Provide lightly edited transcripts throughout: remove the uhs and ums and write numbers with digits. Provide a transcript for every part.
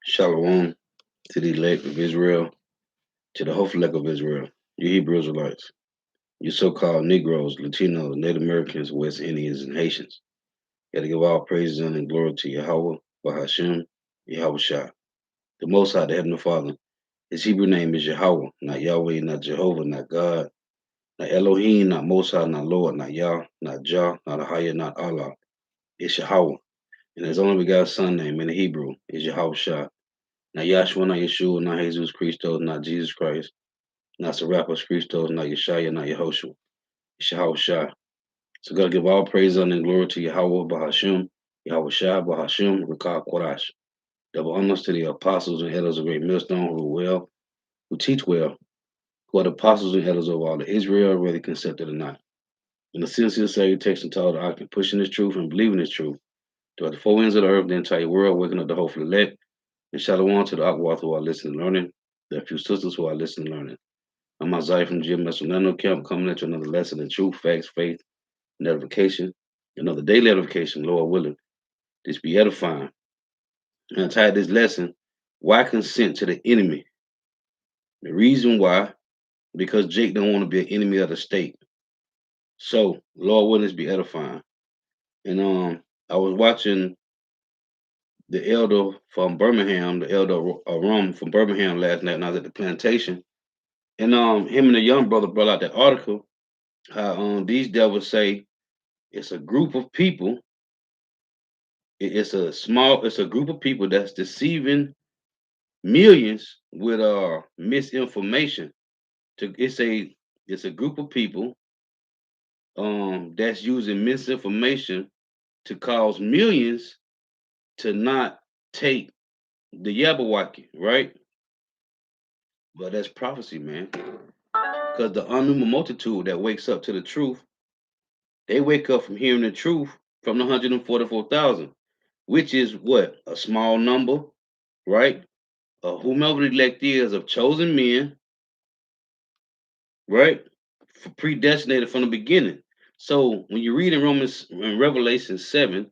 Shalom to the elect of Israel, to the hopeful elect of Israel, you Hebrew Israelites, you so-called Negroes, Latinos, Native Americans, West Indians, and Haitians. You gotta give all praises and glory to Yahweh, Bahashem, Yahweh Shah. The Most High, the Heavenly Father. His Hebrew name is Yahweh, not Yahweh, not Jehovah, not God, not Elohim, not Most High, not Lord, not Yah, not Jah, not Ahaya, not Allah. It's Yahweh. And his only begotten son name in the Hebrew is Yahweh Shah. Not Yahshua, not Yeshua, not Jesus Christos, not Jesus Christ, not Serapis Christos, not Yeshaya, not Yehoshua. It's Yahweh Shah. So gotta give all praise honor and glory to Yahweh Bahashim, Yahweh Shah, Bahashim, Rakah Kodash. Double honors to the apostles and elders of Great Millstone who teach well, who are the apostles and elders of all the Israel, whether concepted or not. In the sincere salutation to all the occupant pushing this truth and believing this truth, throughout the four winds of the earth, the entire world, waking up the hopeful elect, and Shalom to the Akwath who are listening and learning, the few sisters who are listening and learning. I'm Isaiah from GMS Orlando Camp, coming at you another lesson in truth, facts, faith, and edification, another daily edification, Lord willing. This be edifying. And I titled this lesson, Why Consent to the Enemy? The reason why, because Jake don't want to be an enemy of the state. So, Lord willing, this be edifying. And I was watching the elder from Birmingham, the elder Rum from Birmingham last night when I was at the plantation. And him and the young brother brought out that article how these devils say it's a group of people. It's a group of people that's deceiving millions with misinformation. To it's a group of people that's using misinformation to cause millions to not take the Yabawaki, right? But that's prophecy, man. Because the unknown multitude that wakes up to the truth, they wake up from hearing the truth from the 144,000, which is what? A small number, right? Whomever the elect is of chosen men, right? Predestinated from the beginning. So when you read in Revelation 7,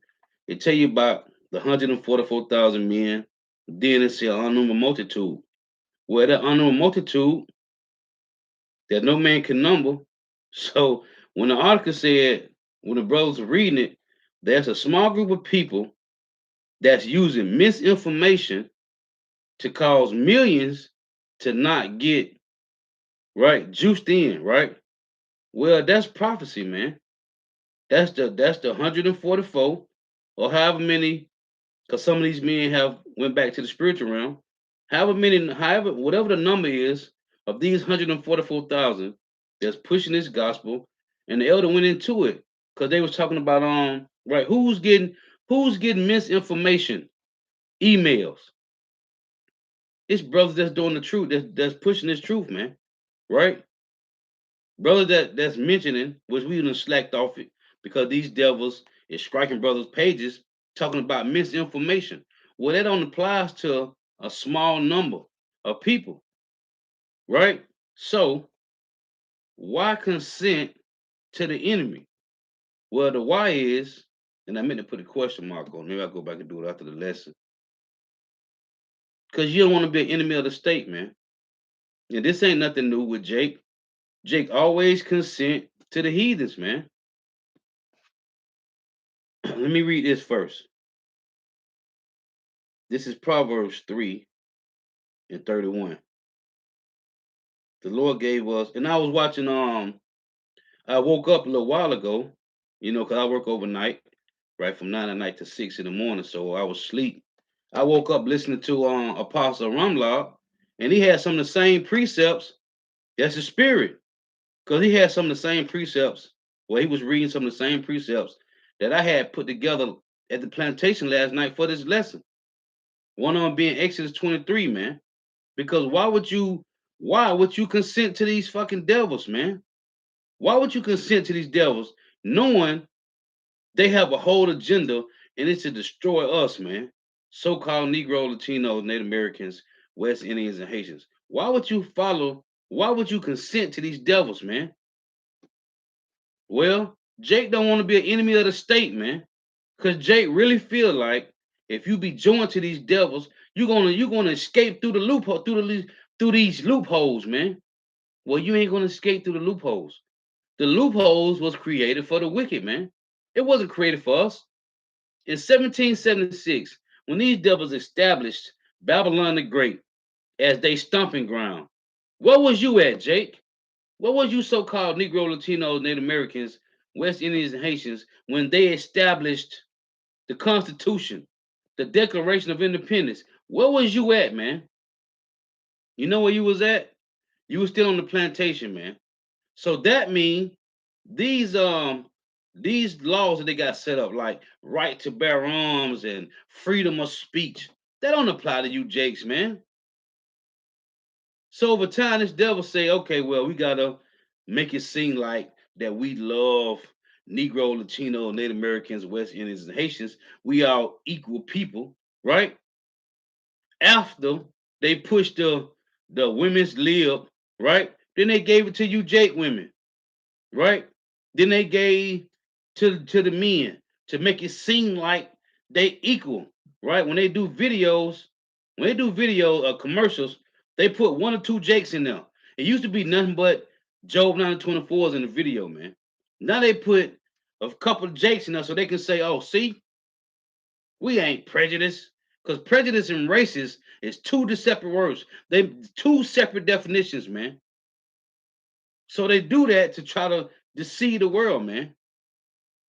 it tell you about the 144,000 men, then it's the unknown multitude. Well, that unknown multitude that no man can number. So when the article said, when the brothers were reading it, there's a small group of people that's using misinformation to cause millions to not get right juiced in, right? Well, that's prophecy, man. That's the 144 or however many, because some of these men have went back to the spiritual realm. However, whatever the number is of these 144,000 that's pushing this gospel, and the elder went into it because they was talking about right who's getting misinformation emails. It's brothers that's doing the truth, that's pushing this truth, man. Right? Brother that's mentioning, which we done slacked off it because these devils is striking brothers' pages talking about misinformation. Well, that only applies to a small number of people, right? So why consent to the enemy? Well, the why is, and I meant to put a question mark on. Maybe I'll go back and do it after the lesson. Because you don't want to be an enemy of the state, man. And this ain't nothing new with Jake. Jake always consent to the heathens, man. Let me read this first. This is Proverbs 3 and 31. The Lord gave us, and I was watching, I woke up a little while ago, because I work overnight, right, from 9 at night to 6 in the morning. So I was asleep. I woke up listening to Apostle Rumlock, and he had some of the same precepts. That's the spirit. Because he had some of the same precepts. Well, he was reading some of the same precepts that I had put together at the plantation last night for this lesson. One of them being Exodus 23, man. Because why would you consent to these fucking devils, man? Why would you consent to these devils knowing they have a whole agenda and it's to destroy us, man? So-called Negro, Latinos, Native Americans, West Indians, and Haitians. Why would you consent to these devils, man? Well, Jake don't want to be an enemy of the state, man. Cause Jake really feel like if you be joined to these devils, you're gonna escape through the loophole, through these loopholes, man. Well, you ain't gonna escape through the loopholes. The loopholes was created for the wicked, man. It wasn't created for us. In 1776, when these devils established Babylon the Great as they stomping ground, where was you at, Jake? What was you so-called Negro, Latinos, Native Americans, West Indians, and Haitians when they established the Constitution, the Declaration of Independence? Where was you at, man? You know where you was at? You was still on the plantation, man. So that means these these laws that they got set up, like right to bear arms and freedom of speech, that don't apply to you, Jakes, man. So over time, this devil say, okay, well, we gotta make it seem like that we love Negro, Latino, Native Americans, West Indians, and Haitians. We are equal people, right? After they pushed the women's lib, right? Then they gave it to you, Jake women, right? Then they gave to the men to make it seem like they equal, right? When they do video commercials, they put one or two Jakes in there. It used to be nothing but Job 924s in the video, man. Now they put a couple of Jakes in there so they can say, "Oh, see, we ain't prejudiced." Because prejudice and racist is two separate words. They two separate definitions, man. So they do that to try to deceive the world, man.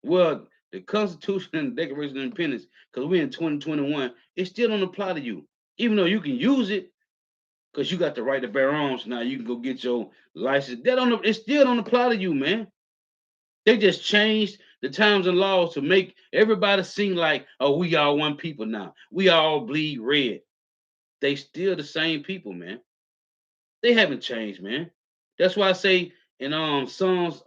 Well, the Constitution and the Declaration of Independence, because we're in 2021, it still don't apply to you. Even though you can use it, because you got the right to bear arms now, you can go get your license. That don't it still don't apply to you, man. They just changed the times and laws to make everybody seem like, oh, we all one people now. We all bleed red. They still the same people, man. They haven't changed, man. That's why I say in Psalms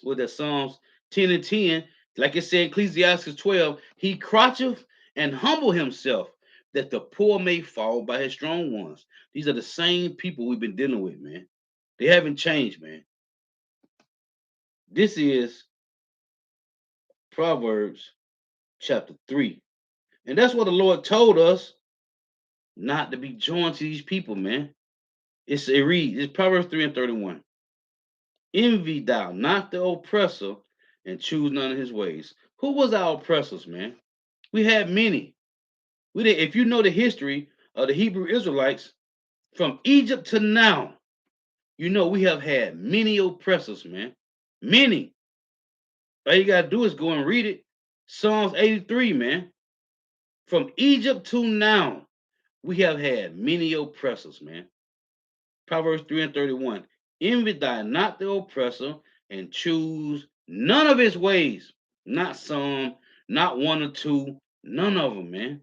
with the Psalms 10 and 10, like it said in Ecclesiastes 12, he croucheth and humble himself that the poor may fall by his strong ones. These are the same people we've been dealing with, man. They haven't changed, man. This is Proverbs chapter 3. And that's what the Lord told us not to be joined to these people, man. It's Proverbs 3 and 31. Envy thou not the oppressor and choose none of his ways. Who was our oppressors, man? We had many. We did, if you know the history of the Hebrew Israelites from Egypt to now, you know we have had many oppressors, man. Many. All you gotta do is go and read it. Psalms 83, man. From Egypt to now, we have had many oppressors, man. Proverbs 3 and 31. Envy thy not the oppressor and choose none of his ways. Not some, not one or two, none of them, man.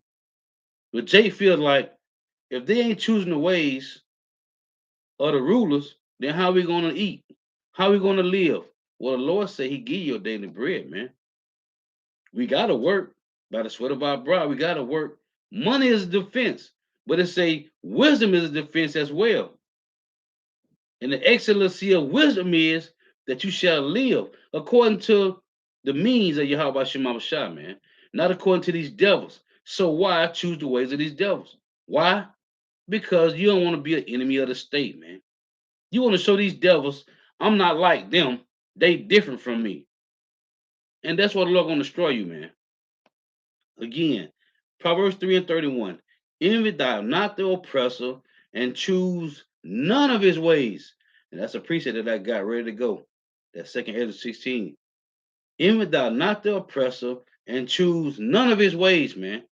But Jay feels like if they ain't choosing the ways of the rulers, then how we gonna eat? How we gonna live? Well, the Lord said He give you your daily bread, man. We gotta work by the sweat of our brow. We gotta work. Money is a defense, but it say wisdom is a defense as well. And the excellency of wisdom is that you shall live according to the means of Yahweh Shema Shah, man, not according to these devils. So why choose the ways of these devils? Why? Because you don't want to be an enemy of the state, man. You want to show these devils, I'm not like them. They different from me. And that's what the Lord gonna destroy you, man. Again, Proverbs 3 and 31. Envy thou not the oppressor and choose none of his ways. And that's a precept that I got ready to go. That's 2nd Ezra 16. Envy thou not the oppressor and choose none of his ways, man.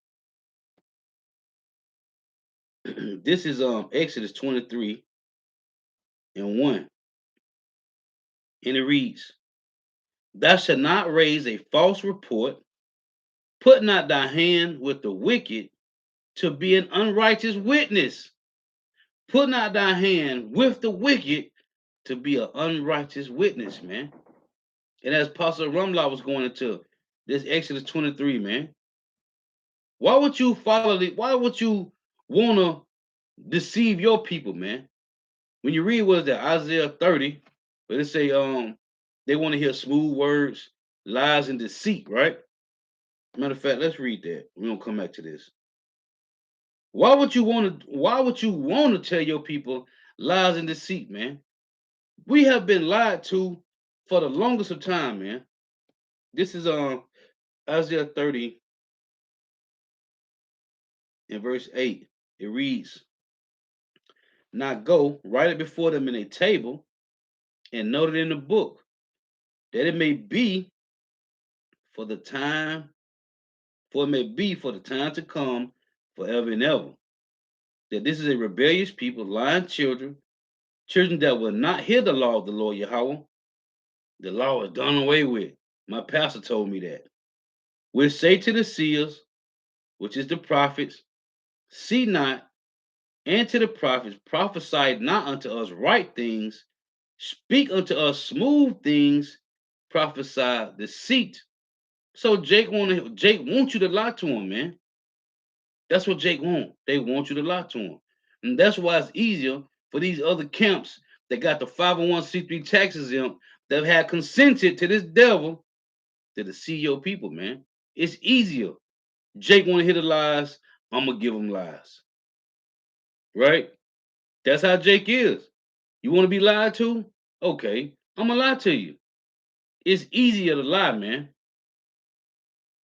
This is Exodus 23 and 1. And it reads, thou shalt not raise a false report, put not thy hand with the wicked to be an unrighteous witness. Put not thy hand with the wicked to be an unrighteous witness, man. And as Pastor Rumlaw was going into this Exodus 23, man, why would you why would you want to deceive your people, man? When you read what is that, Isaiah 30, where they say they want to hear smooth words, lies, and deceit, right? Matter of fact, let's read that. We're gonna come back to this. Why would you want to tell your people lies and deceit, man? We have been lied to for the longest of time, man. This is Isaiah 30 in verse 8. It reads, "Now go, write it before them in a table, and note it in the book, that it may be for the time, for it may be for the time to come forever and ever. That this is a rebellious people, lying children, children that will not hear the law of the Lord Yahweh. The law is done away with." My pastor told me that. "We'll say to the seers, which is the prophets, see not, and to the prophets, prophesy not unto us right things, speak unto us smooth things, prophesy deceit." So Jake wants you to lie to him, man. That's what Jake want. They want you to lie to him. And that's why it's easier for these other camps that got the 501c3 tax exempt that had consented to this devil to deceive your people, man. It's easier. Jake want to hear the lies. I'm gonna give him lies, right? That's how Jake is. You want to be lied to? Okay, I'm gonna lie to you. It's easier to lie, man.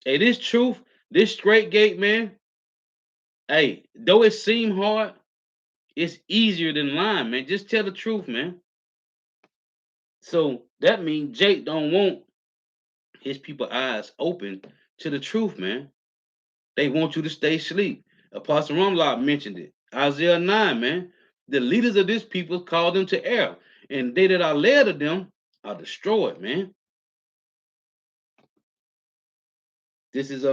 Hey, this truth, this straight gate, man. Hey, though it seem hard, it's easier than lying, man. Just tell the truth, man. So that means Jake don't want his people eyes open to the truth, man. They want you to stay asleep. Apostle Rumlock mentioned it. Isaiah 9, man. The leaders of this people called them to error, and they that are led of them are destroyed, man. This is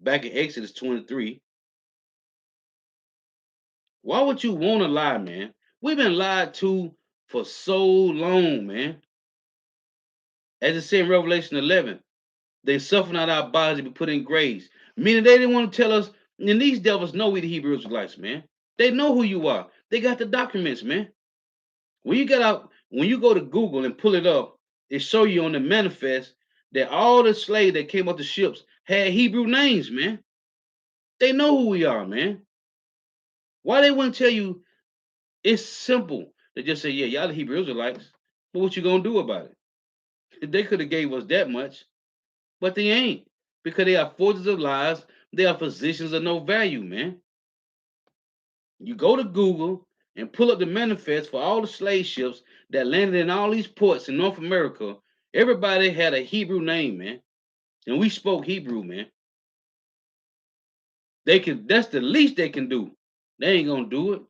back in Exodus 23. Why would you want to lie, man? We've been lied to for so long, man. As it said in Revelation 11, they suffer not our bodies to be put in graves. Meaning they didn't want to tell us, and these devils know we the Hebrew Israelites, man. They know who you are. They got the documents, man. When you go to Google and pull it up, it show you on the manifest that all the slaves that came off the ships had Hebrew names, man. They know who we are, man. Why they wouldn't tell you? It's simple. They just say, yeah, y'all the Hebrew Israelites. But what you gonna do about it? They could have gave us that much, but they ain't. Because they are forges of lies, they are physicians of no value, man. You go to Google and pull up the manifest for all the slave ships that landed in all these ports in North America. Everybody had a Hebrew name, man. And we spoke Hebrew, man. That's the least they can do. They ain't gonna do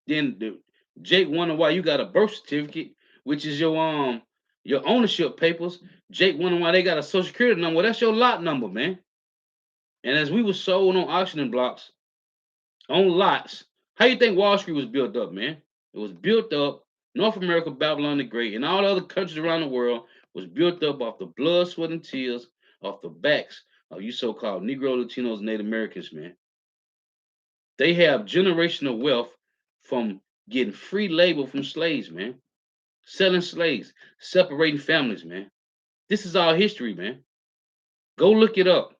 it. Jake wonder why you got a birth certificate, which is your ownership papers. Jake wonder why they got a social security number. Well, that's your lot number, man. And as we were sold on auctioning blocks, on lots, how you think Wall Street was built up, man? It was built up. North America, Babylon the Great, and all the other countries around the world was built up off the blood, sweat, and tears off the backs of you so-called Negro, Latinos, and Native Americans, man. They have generational wealth from getting free labor from slaves, man. Selling slaves, separating families, man. This is our history, man. Go look it up.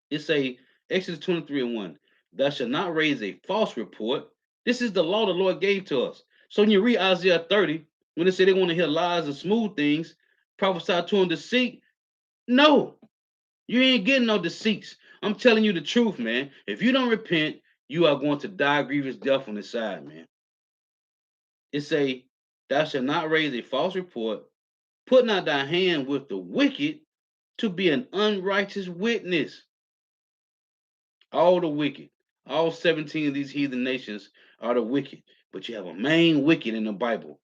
It's a Exodus 23 and 1. Thou shalt not raise a false report. This is the law the Lord gave to us. So when you read Isaiah 30, when they say they want to hear lies and smooth things, prophesy to them deceit. No, you ain't getting no deceits. I'm telling you the truth, man. If you don't repent, you are going to die a grievous death on the side, man. It say, thou shalt not raise a false report, put not thy hand with the wicked to be an unrighteous witness. All the wicked, all 17 of these heathen nations are the wicked, but you have a main wicked in the Bible,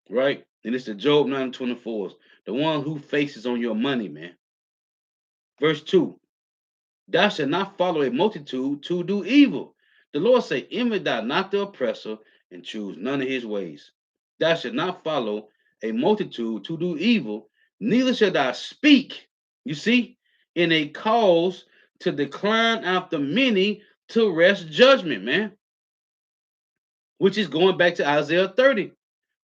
right? And it's the Job 9:24, the one who faces on your money, man. Verse 2, thou shalt not follow a multitude to do evil. The Lord say, envy thou not the oppressor, and choose none of his ways. Thou shalt not follow a multitude to do evil, neither shall thou speak, you see, in a cause to decline after many to rest judgment, man. Which is going back to Isaiah 30.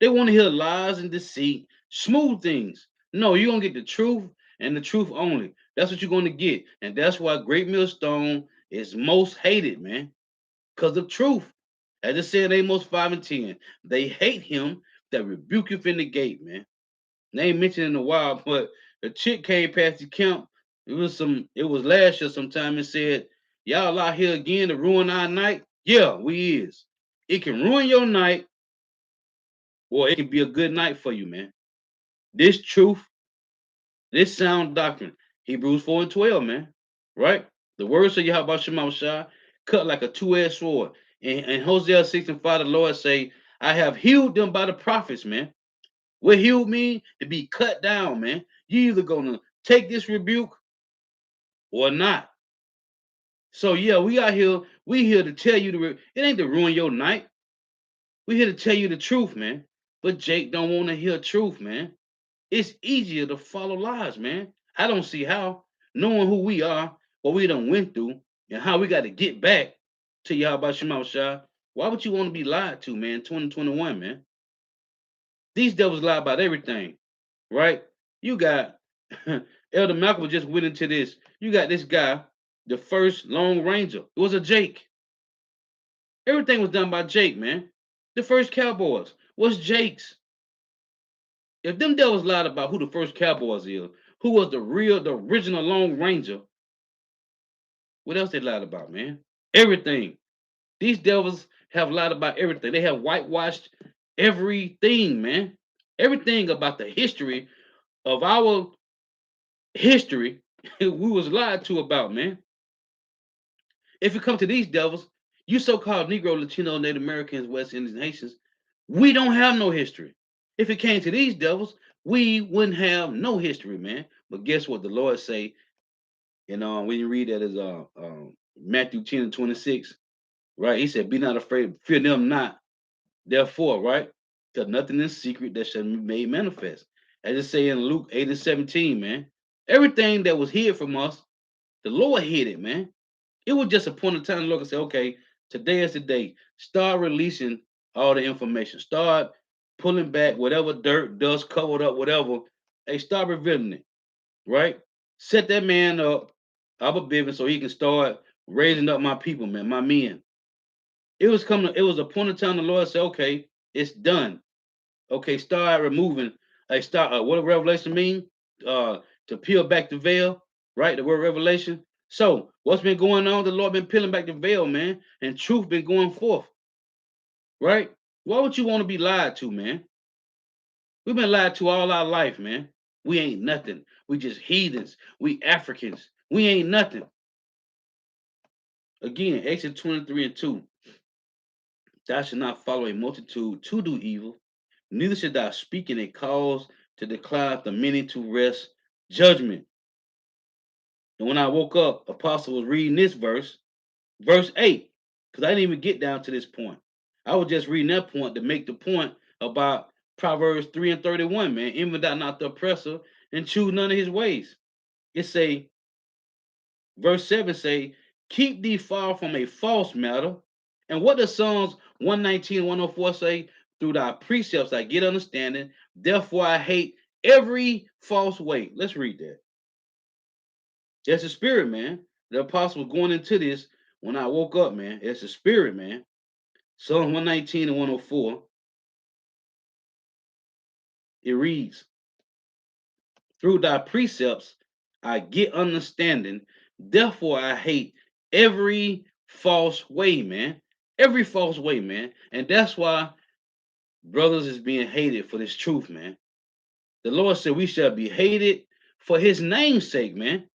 They want to hear lies and deceit, smooth things. No, you're gonna get the truth, and the truth only. That's what you're going to get. And that's why Great Millstone is most hated, man, because of truth. As it said in Amos 5 and 10, they hate him that rebuketh in the gate, man. They ain't mentioned in a while, but a chick came past the camp. It was last year sometime and said, y'all out here again to ruin our night? Yeah, we is. It can ruin your night, or it can be a good night for you, man. This truth, this sound doctrine, Hebrews 4 and 12, man. Right? The words of Yahweh Shema Shai cut like a two-edged sword. And Hosea 6 and 5, the Lord say, I have healed them by the prophets, man. What healed mean? To be cut down, man. You either gonna take this rebuke or not. So yeah, we here to tell you it ain't to ruin your night. We here to tell you the truth, man. But Jake don't want to hear truth, man. It's easier to follow lies, man. I don't see how. Knowing who we are, what we done went through, and how we got to get back to Yahweh Shema Shai. Why would you want to be lied to, man? 2021, man. These devils lie about everything, right? You got Elder Malcolm just went into this. You got this guy, the first Lone Ranger. It was a Jake. Everything was done by Jake, man. The first Cowboys was Jake's. If them devils lied about who the first Cowboys is, who was the original Lone Ranger, what else they lied about, man? Everything. These devils have lied about everything. They have whitewashed everything, man. Everything about the history of our history, we was lied to about, man. If it comes to these devils, you so-called Negro, Latino, Native Americans, West Indians, Haitians, we don't have no history. If it came to these devils, we wouldn't have no history, man. But guess what? The Lord say, when you read that is Matthew 10 and 26, right? He said, be not afraid, fear them not. Therefore, right? Because nothing is secret that shall be made manifest. As it say in Luke 8 and 17, man. Everything that was hid from us, the Lord hid it, man. It was just a point of time to look and say, okay, today is the day. Start releasing all the information. Start pulling back whatever dirt, dust, covered up, whatever. Hey, start revealing it, right? Set that man up, Abba Bivin, so he can start raising up my people, man, my men. It was a point of time the Lord said, okay, it's done. Okay, start removing. What does revelation mean? To peel back the veil, right? The word revelation. So what's been going on? The Lord been peeling back the veil, man, and truth been going forth, right? Why would you want to be lied to, man? We've been lied to all our life, man. We ain't nothing. We just heathens. We Africans. We ain't nothing. Again, Exodus 23 and 2. Thou shalt not follow a multitude to do evil, neither should thou speak in a cause to declare the many to rest judgment. And when I woke up, Apostle was reading this verse 8, because I didn't even get down to this point. I was just reading that point to make the point about Proverbs 3 and 31, man. Even thou not the oppressor, and choose none of his ways. It say, verse 7 say, keep thee far from a false matter. And what does Psalms 119 104 say? Through thy precepts I get understanding, therefore I hate every false way. Let's read that. That's the spirit, man. The apostle was going into this when I woke up, man. It's the spirit, man. Psalms 119 and 104. It reads, through thy precepts I get understanding, therefore I hate every false way, man. Every false way, man. And that's why brothers is being hated for this truth, man. The Lord said we shall be hated for his name's sake, man.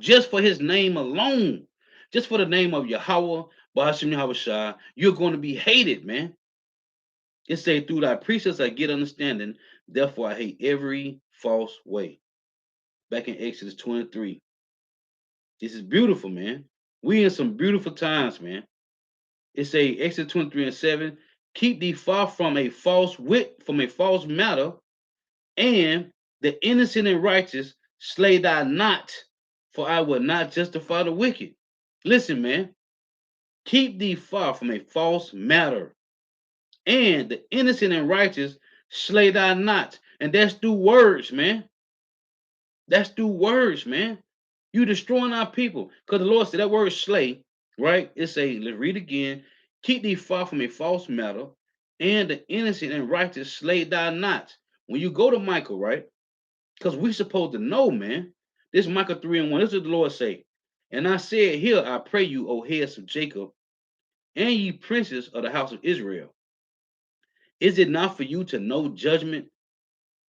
Just for his name alone. Just for the name of Yahweh, Bahashim Yahweh Shai, you're going to be hated, man. It say, through thy precepts I get understanding, therefore I hate every false way. Back in Exodus 23. This is beautiful, man. We in some beautiful times, man. It say Exodus 23 and 7, keep thee far from a false matter, and the innocent and righteous slay thou not, for I will not justify the wicked. Listen, man. Keep thee far from a false matter, and the innocent and righteous slay thou not. And that's through words, man. That's through words, man. You destroying our people. Because the Lord said that word slay, right? It say, let's read again. Keep thee far from a false matter, and the innocent and righteous slay thou not. When you go to Michael, right? Because we supposed to know, man. This Micah 3:1. This is what the Lord say. And I said, here I pray you, O heads of Jacob, and ye princes of the house of Israel. Is it not for you to know judgment,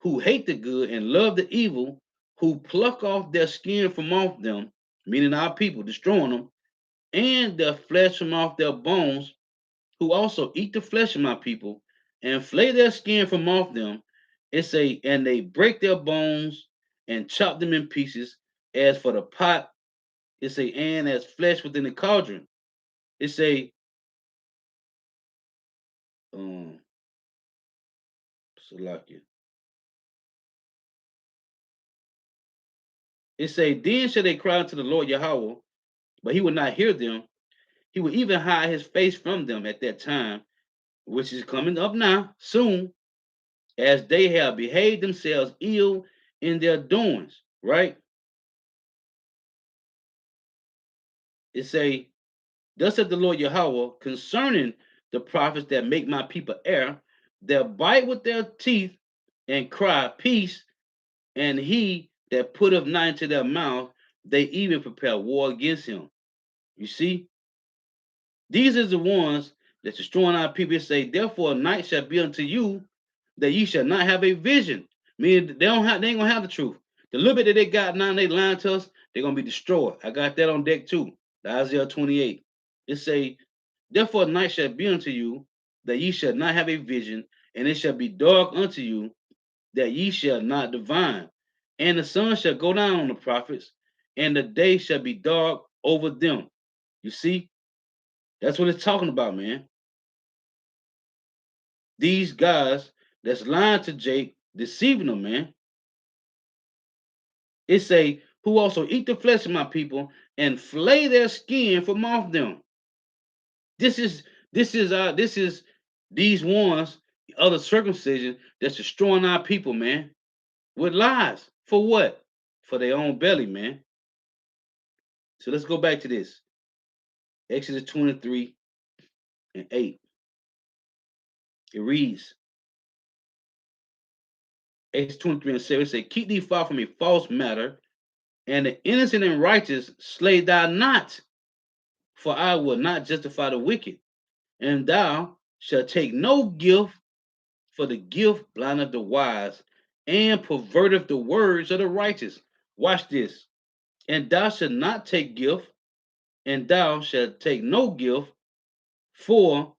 who hate the good and love the evil, who pluck off their skin from off them, meaning our people, destroying them, and their flesh from off their bones, who also eat the flesh of my people, and flay their skin from off them? It say, and they break their bones and chop them in pieces, as for the pot, it say, and as flesh within the cauldron. It say, um, Salakia. It say, then shall they cry unto the Lord Yahweh, but he would not hear them. He will even hide his face from them at that time, which is coming up now, soon, as they have behaved themselves ill in their doings. Right? It say, thus said the Lord Yahweh concerning the prophets that make my people err, that bite with their teeth and cry peace, and he that putteth not into their mouth, they even prepare war against him. You see, these are the ones that's destroying our people. It say, therefore, night shall be unto you that ye shall not have a vision. Meaning they ain't gonna have the truth. The little bit that they got now, they lying to us, they're gonna be destroyed. I got that on deck too. The Isaiah 28. It say, therefore, night shall be unto you that ye shall not have a vision, and it shall be dark unto you that ye shall not divine. And the sun shall go down on the prophets, and the day shall be dark over them. You see, that's what it's talking about, man. These guys that's lying to Jake, deceiving them, man. It say, who also eat the flesh of my people and flay their skin from off them. This is this is these ones, other circumcision that's destroying our people, man, with lies. For what? For their own belly, man. So let's go back to this. Exodus 23 and 8. It reads, Exodus 23 and 7, it say, keep thee far from a false matter, and the innocent and righteous slay thou not, for I will not justify the wicked. And thou shalt take no gift, for the gift blindeth the wise, and perverteth the words of the righteous. Watch this. And thou shalt not take gift, and thou shalt take no gift, for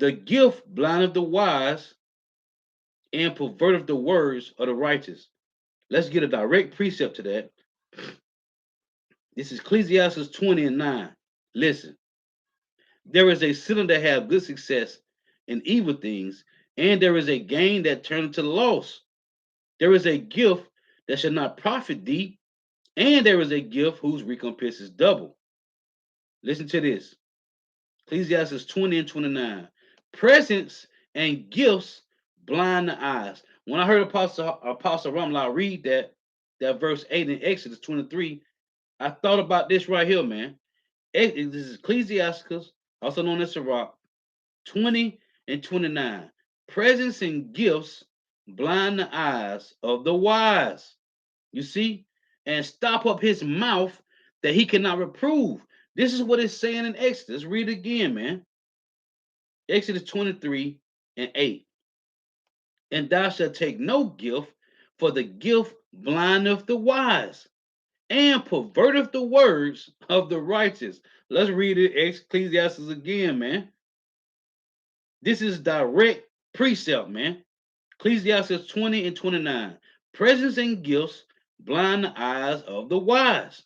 the gift blindeth the wise, and perverteth the words of the righteous. Let's get a direct precept to that. This is Ecclesiastes 20 and 9. Listen, there is a sinner that have good success in evil things, and there is a gain that turneth to loss. There is a gift that shall not profit thee, and there is a gift whose recompense is double. Listen to this. Ecclesiastes 20 and 29. Presents and gifts blind the eyes. When I heard Apostle Ramla read that verse 8 in Exodus 23, I thought about this right here, man. This is Ecclesiastes, also known as Sirach, 20 and 29. Presents and gifts blind the eyes of the wise. You see? And stop up his mouth that he cannot reprove. This is what it's saying in Exodus. Read it again, man. Exodus 23 and 8. And thou shalt take no gift, for the gift blindeth the wise, and perverteth the words of the righteous. Let's read it, Ecclesiastes again, man. This is direct precept, man. Ecclesiastes 20 and 29. Presents and gifts blind the eyes of the wise,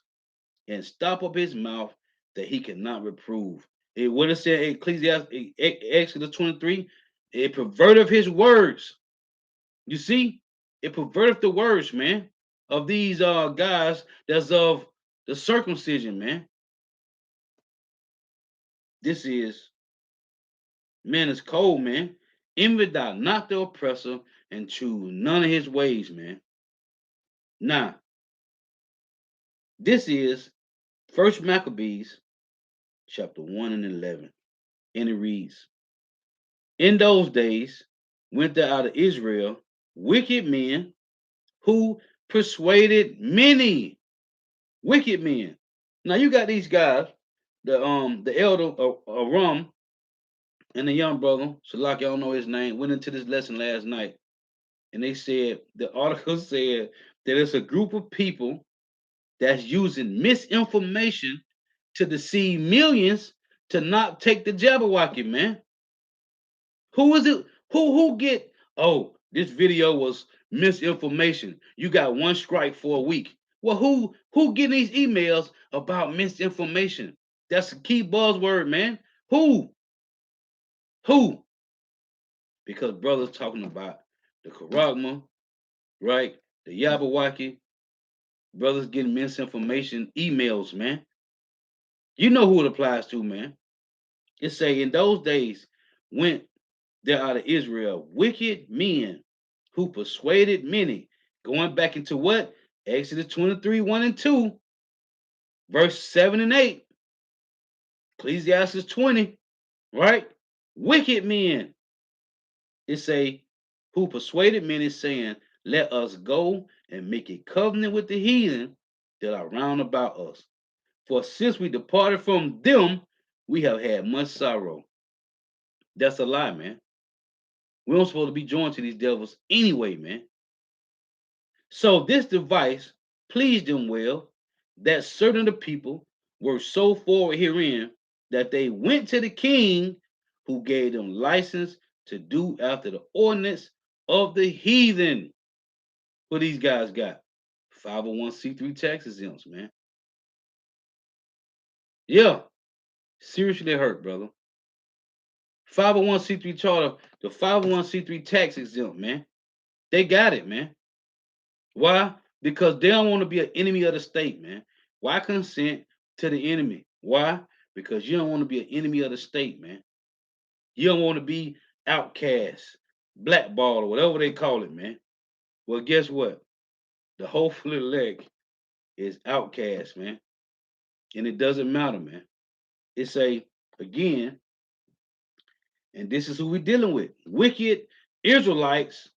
and stop up his mouth that he cannot reprove. What it said in Ecclesiastes, Exodus 23, it perverted his words. You see, it perverted the words, man, of these guys that's of the circumcision, man. This is, man, it's cold, man. Envy thou not the oppressor, and choose none of his ways, man. Now, this is First Maccabees chapter 1 and 11. And it reads, in those days went there out of Israel wicked men who persuaded many wicked men. Now you got these guys, the elder Aram and the young brother, Shalak, I don't know his name, went into this lesson last night, and they said the article said that it's a group of people that's using misinformation to deceive millions to not take the Jabberwocky, man. Who is it? Who get? Oh, this video was misinformation. You got one strike for a week. Well, who getting these emails about misinformation? That's the key buzzword, man. Who? Who? Because brothers talking about the Karagma, right? The Yabawaki, brothers getting misinformation emails, man. You know who it applies to, man. It say in those days went there out of Israel wicked men who persuaded many. Going back into what? Exodus 23, 1 and 2, verse 7 and 8, Ecclesiastes 20, right? Wicked men. It say, who persuaded many, saying, let us go and make a covenant with the heathen that are round about us. For since we departed from them, we have had much sorrow. That's a lie, man. We don't supposed to be joined to these devils anyway, man. So this device pleased them well that certain of the people were so forward herein that they went to the king who gave them license to do after the ordinance of the heathen. What these guys got? 501c3 tax exempts, man. Yeah, seriously hurt, brother. 501c3 charter, the 501c3 tax exempt, man. They got it, man. Why? Because they don't want to be an enemy of the state, man. Why consent to the enemy? Why? Because you don't want to be an enemy of the state, man. You don't want to be outcast, blackball, or whatever they call it, man. Well, guess what? The hopeful elect is outcast, man. And it doesn't matter, man. It's again, and this is who we're dealing with. Wicked Israelites.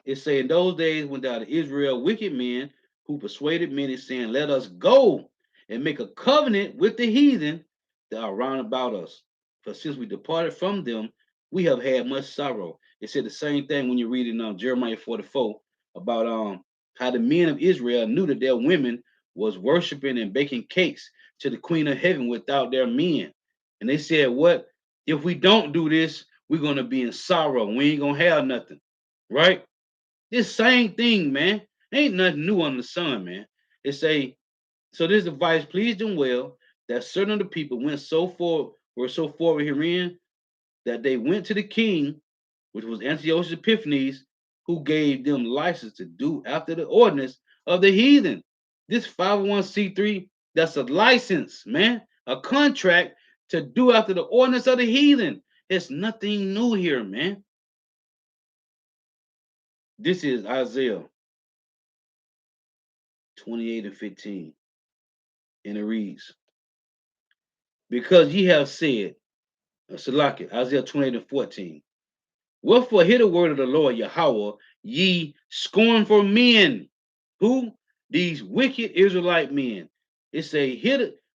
It say in those days went out of Israel wicked men who persuaded many, saying, let us go and make a covenant with the heathen that are round about us. For since we departed from them, we have had much sorrow. It said the same thing when you read in Jeremiah 44 about how the men of Israel knew that their women was worshiping and baking cakes to the queen of heaven without their men. And they said, what? If we don't do this, we're going to be in sorrow. We ain't going to have nothing. Right? This same thing, man. Ain't nothing new under the sun, man. It say, so this device pleased them well that certain of the people were so forward herein that they went to the king, which was Antiochus Epiphanes, who gave them license to do after the ordinance of the heathen. This 501c3, that's a license, man, a contract to do after the ordinance of the heathen. It's nothing new here, man. This is Isaiah 28 and 15. And it reads, because ye have said, Salaki, Isaiah 28 and 14, wherefore hear the word of the Lord Yahweh, ye scornful men. Who? These wicked Israelite men. It say,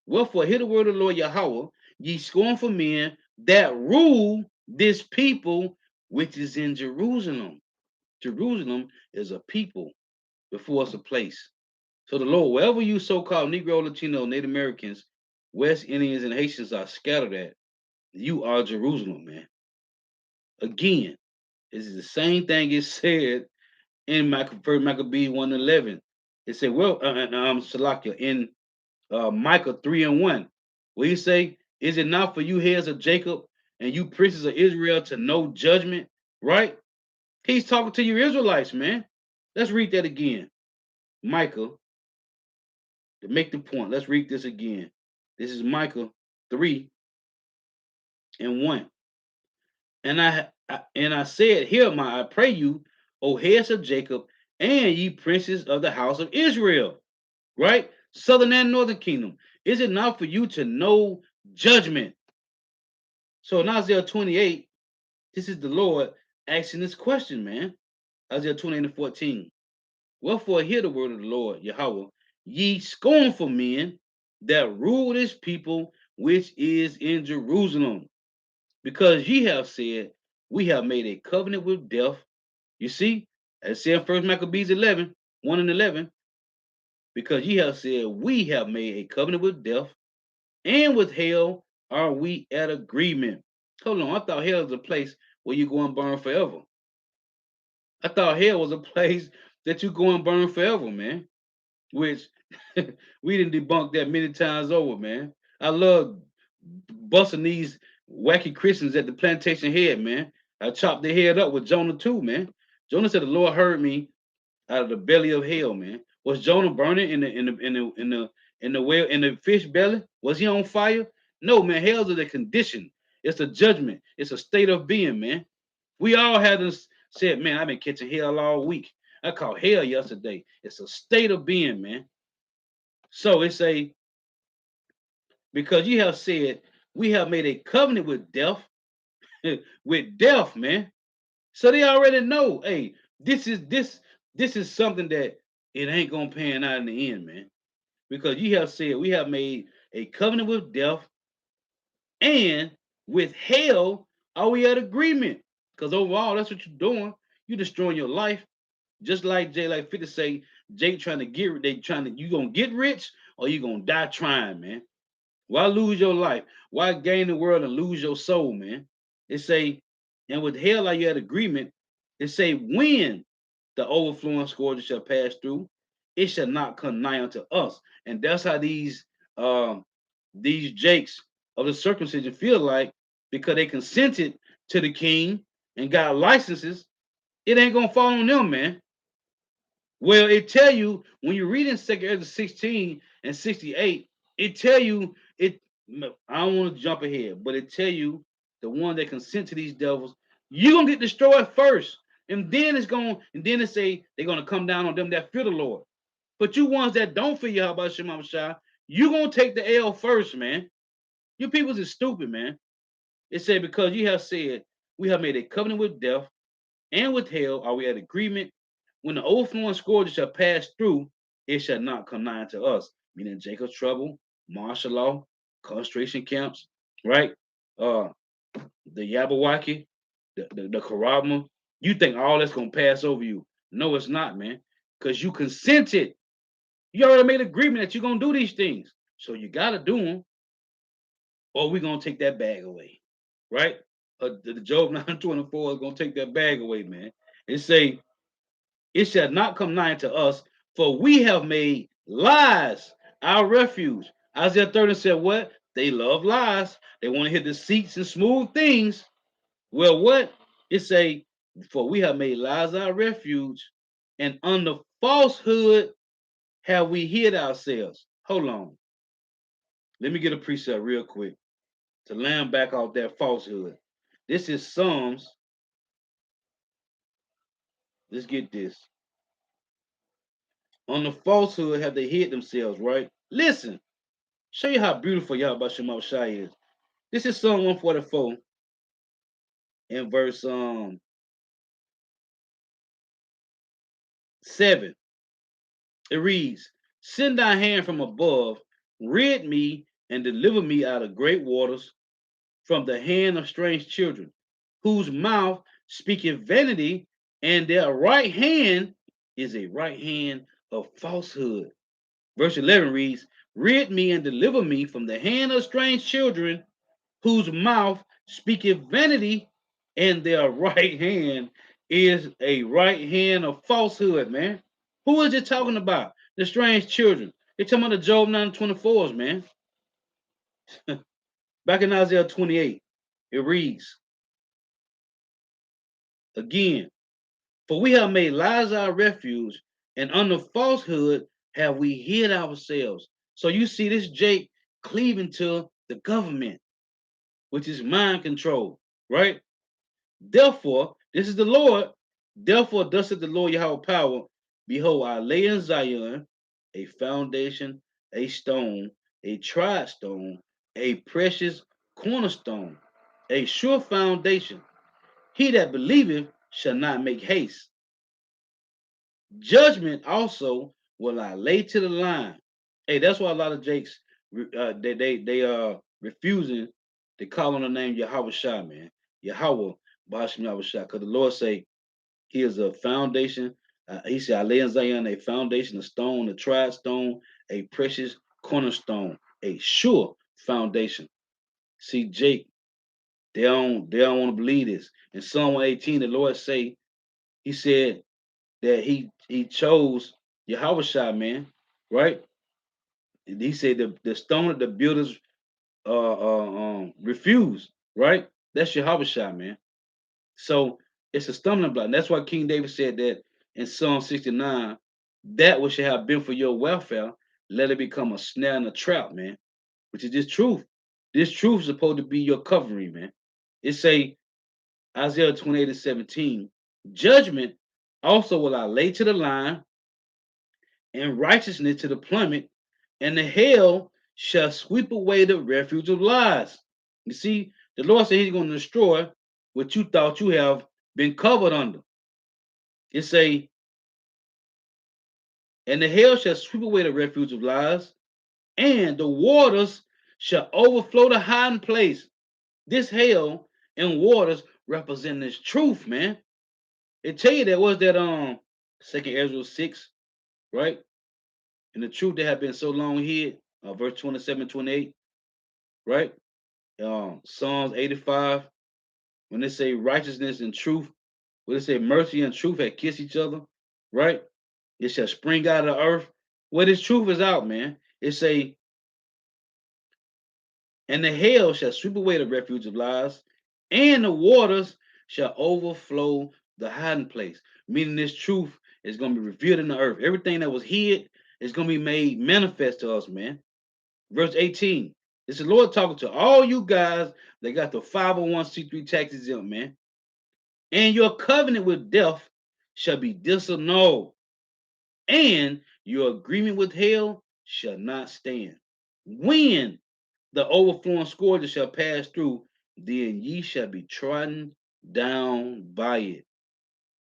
wherefore hear the word of the Lord Yahweh, ye scornful men that rule this people which is in Jerusalem. Jerusalem is a people before it's a place. So the Lord, wherever you so-called Negro, Latino, Native Americans, West Indians, and Haitians are scattered at, you are Jerusalem, man. Again, this is the same thing it said in First Maccabees 1:11. It said, well, Salakia, in Micah 3 and 1, where he say, is it not for you heirs of Jacob and you princes of Israel to know judgment? Right? He's talking to you Israelites, man. Let's read that again. Micah, to make the point, let's read this again. This is Micah 3 and 1. And I said, hear my, I pray you, O heirs of Jacob, and ye princes of the house of Israel, right? Southern and northern kingdom. Is it not for you to know judgment? So in Isaiah 28, this is the Lord asking this question, man. Isaiah 28 and 14. Wherefore hear the word of the Lord, Yahweh, ye scornful men that rule this people which is in Jerusalem, because ye have said, we have made a covenant with death. You see, as said in 1 Maccabees 11, 1 and 11, because ye have said, we have made a covenant with death, and with hell are we at agreement. Hold on, I thought hell was a place where you go and burn forever. I thought hell was a place that you go and burn forever, man. Which we didn't debunk that many times over, man. I love busting these wacky Christians at the plantation head, man. I chopped their head up with Jonah too, man. Jonah said, "The Lord heard me out of the belly of hell, man." Was Jonah burning in the well in the fish belly? Was he on fire? No, man. Hell's a condition. It's a judgment. It's a state of being, man. We all had this said, man, I've been catching hell all week. I caught hell yesterday. It's a state of being, man. So it's a because you have said we have made a covenant with death, with death, man. So they already know, hey, this is something that it ain't gonna pan out in the end, man. Because you have said we have made a covenant with death and with hell are we at agreement. Because overall, that's what you're doing. You're destroying your life. Just like Jay, like 50 say, Jay trying to get they trying to you gonna get rich or you gonna die trying, man. Why lose your life? Why gain the world and lose your soul, man? It say, and with hell are you at agreement? It say, when the overflowing scourge shall pass through, it shall not come nigh unto us. And that's how these jakes of the circumcision feel like, because they consented to the king and got licenses. It ain't gonna fall on them, man. Well, it tell you when you read in 2 16 and 68, it tell you it. I don't want to jump ahead, but it tell you the one that consent to these devils, you gonna get destroyed first, and then and then it say they're gonna come down on them that fear the Lord. But you ones that don't fear Yahweh Shema Shah, you gonna take the L first, man. You peoples is stupid, man. It said, because you have said we have made a covenant with death and with hell are we at agreement. When the overflowing scourge shall pass through, it shall not come nigh to us. Meaning Jacob's trouble, martial law, concentration camps, right? Uh, the Yabawaki, the Karabma. You think all that's gonna pass over you? No, it's not, man. Because you consented. You already made agreement that you're gonna do these things, so you gotta do them, or we're gonna take that bag away, right? The Job 9:24 is gonna take that bag away, man. It say it shall not come nigh to us, for we have made lies our refuge. Isaiah 30 said, what? They love lies. They want to hear deceits and smooth things. Well, what? It say, for we have made lies our refuge, and under falsehood have we hid ourselves. Hold on. Let me get a precept real quick to land back off that falsehood. This is Psalms. Let's get this. On the falsehood have they hid themselves, right? Listen. Show you how beautiful Yahweh Shema Shai is. This is Psalm 144 in verse 7. It reads, send thy hand from above, rid me and deliver me out of great waters, from the hand of strange children, whose mouth speaketh vanity, and their right hand is a right hand of falsehood. Verse 11 reads, rid me and deliver me from the hand of strange children, whose mouth speaketh vanity, and their right hand is a right hand of falsehood, man. Who is it talking about? The strange children. They're talking about the Job 9:24s, man. Back in Isaiah 28, it reads again, for we have made lies our refuge, and under falsehood have we hid ourselves. So you see this Jake cleaving to the government, which is mind control, right? Therefore, this is the Lord. Therefore, thus said the Lord Yahweh power. Behold, I lay in Zion a foundation, a stone, a tried stone, a precious cornerstone, a sure foundation. He that believeth shall not make haste. Judgment also will I lay to the line. Hey, that's why a lot of Jakes refusing to call on the name Yahweh Shai, man. Yahweh Bashim Yahweh Shai. Because the Lord say he is a foundation. He said, I lay in Zion a foundation, a stone, a tried stone, a precious cornerstone, a sure foundation. See, Jake, they don't want to believe this. In Psalm 118, the Lord say, he said that he chose Yahweh Shai, man, right? And he said the stone that the builders refused, right? That's Yahweh Shai, man. So it's a stumbling block. And that's why King David said that in Psalm 69, that which should have been for your welfare, let it become a snare and a trap, man. Which is this truth. This truth is supposed to be your covering, man. It say Isaiah 28:17, judgment also will I lay to the line, and righteousness to the plummet, and the hail shall sweep away the refuge of lies. You see, the Lord said he's going to destroy what you thought you have been covered under. It say, and the hail shall sweep away the refuge of lies, and the waters shall overflow the hiding place. This hail and waters represent this truth, man. It tell you that was that Second Ezra 6, right? And the truth that had been so long hid, verse 27, 28, right? Psalms 85, when they say righteousness and truth, when they say mercy and truth had kissed each other, right? It shall spring out of the earth. Well, this truth is out, man. It say, and the hail shall sweep away the refuge of lies, and the waters shall overflow the hiding place. Meaning this truth is going to be revealed in the earth. Everything that was hid is going to be made manifest to us, man. Verse 18. It's the Lord talking to all you guys that got the 501c3 tax exempt, man. And your covenant with death shall be disannulled, and your agreement with hell shall not stand. When the overflowing scourges shall pass through, then ye shall be trodden down by it.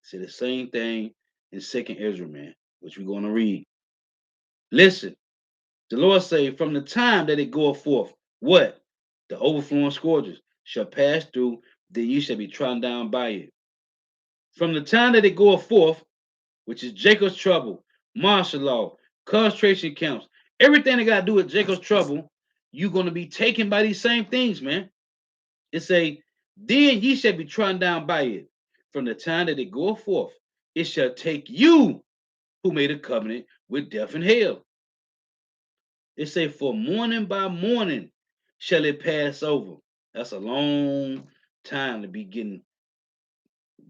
Say the same thing in Second Ezra, man, which we're going to read. Listen, the Lord say, from the time that it goeth forth, what? The overflowing scourges shall pass through, then ye shall be trodden down by it. From the time that it goeth forth, which is Jacob's trouble, martial law, concentration camps, everything that got to do with Jacob's trouble, you're going to be taken by these same things, man. It say, then ye shall be trodden down by it. From the time that it goeth forth, it shall take you who made a covenant with death and hell. It say, for morning by morning shall it pass over. That's a long time to be getting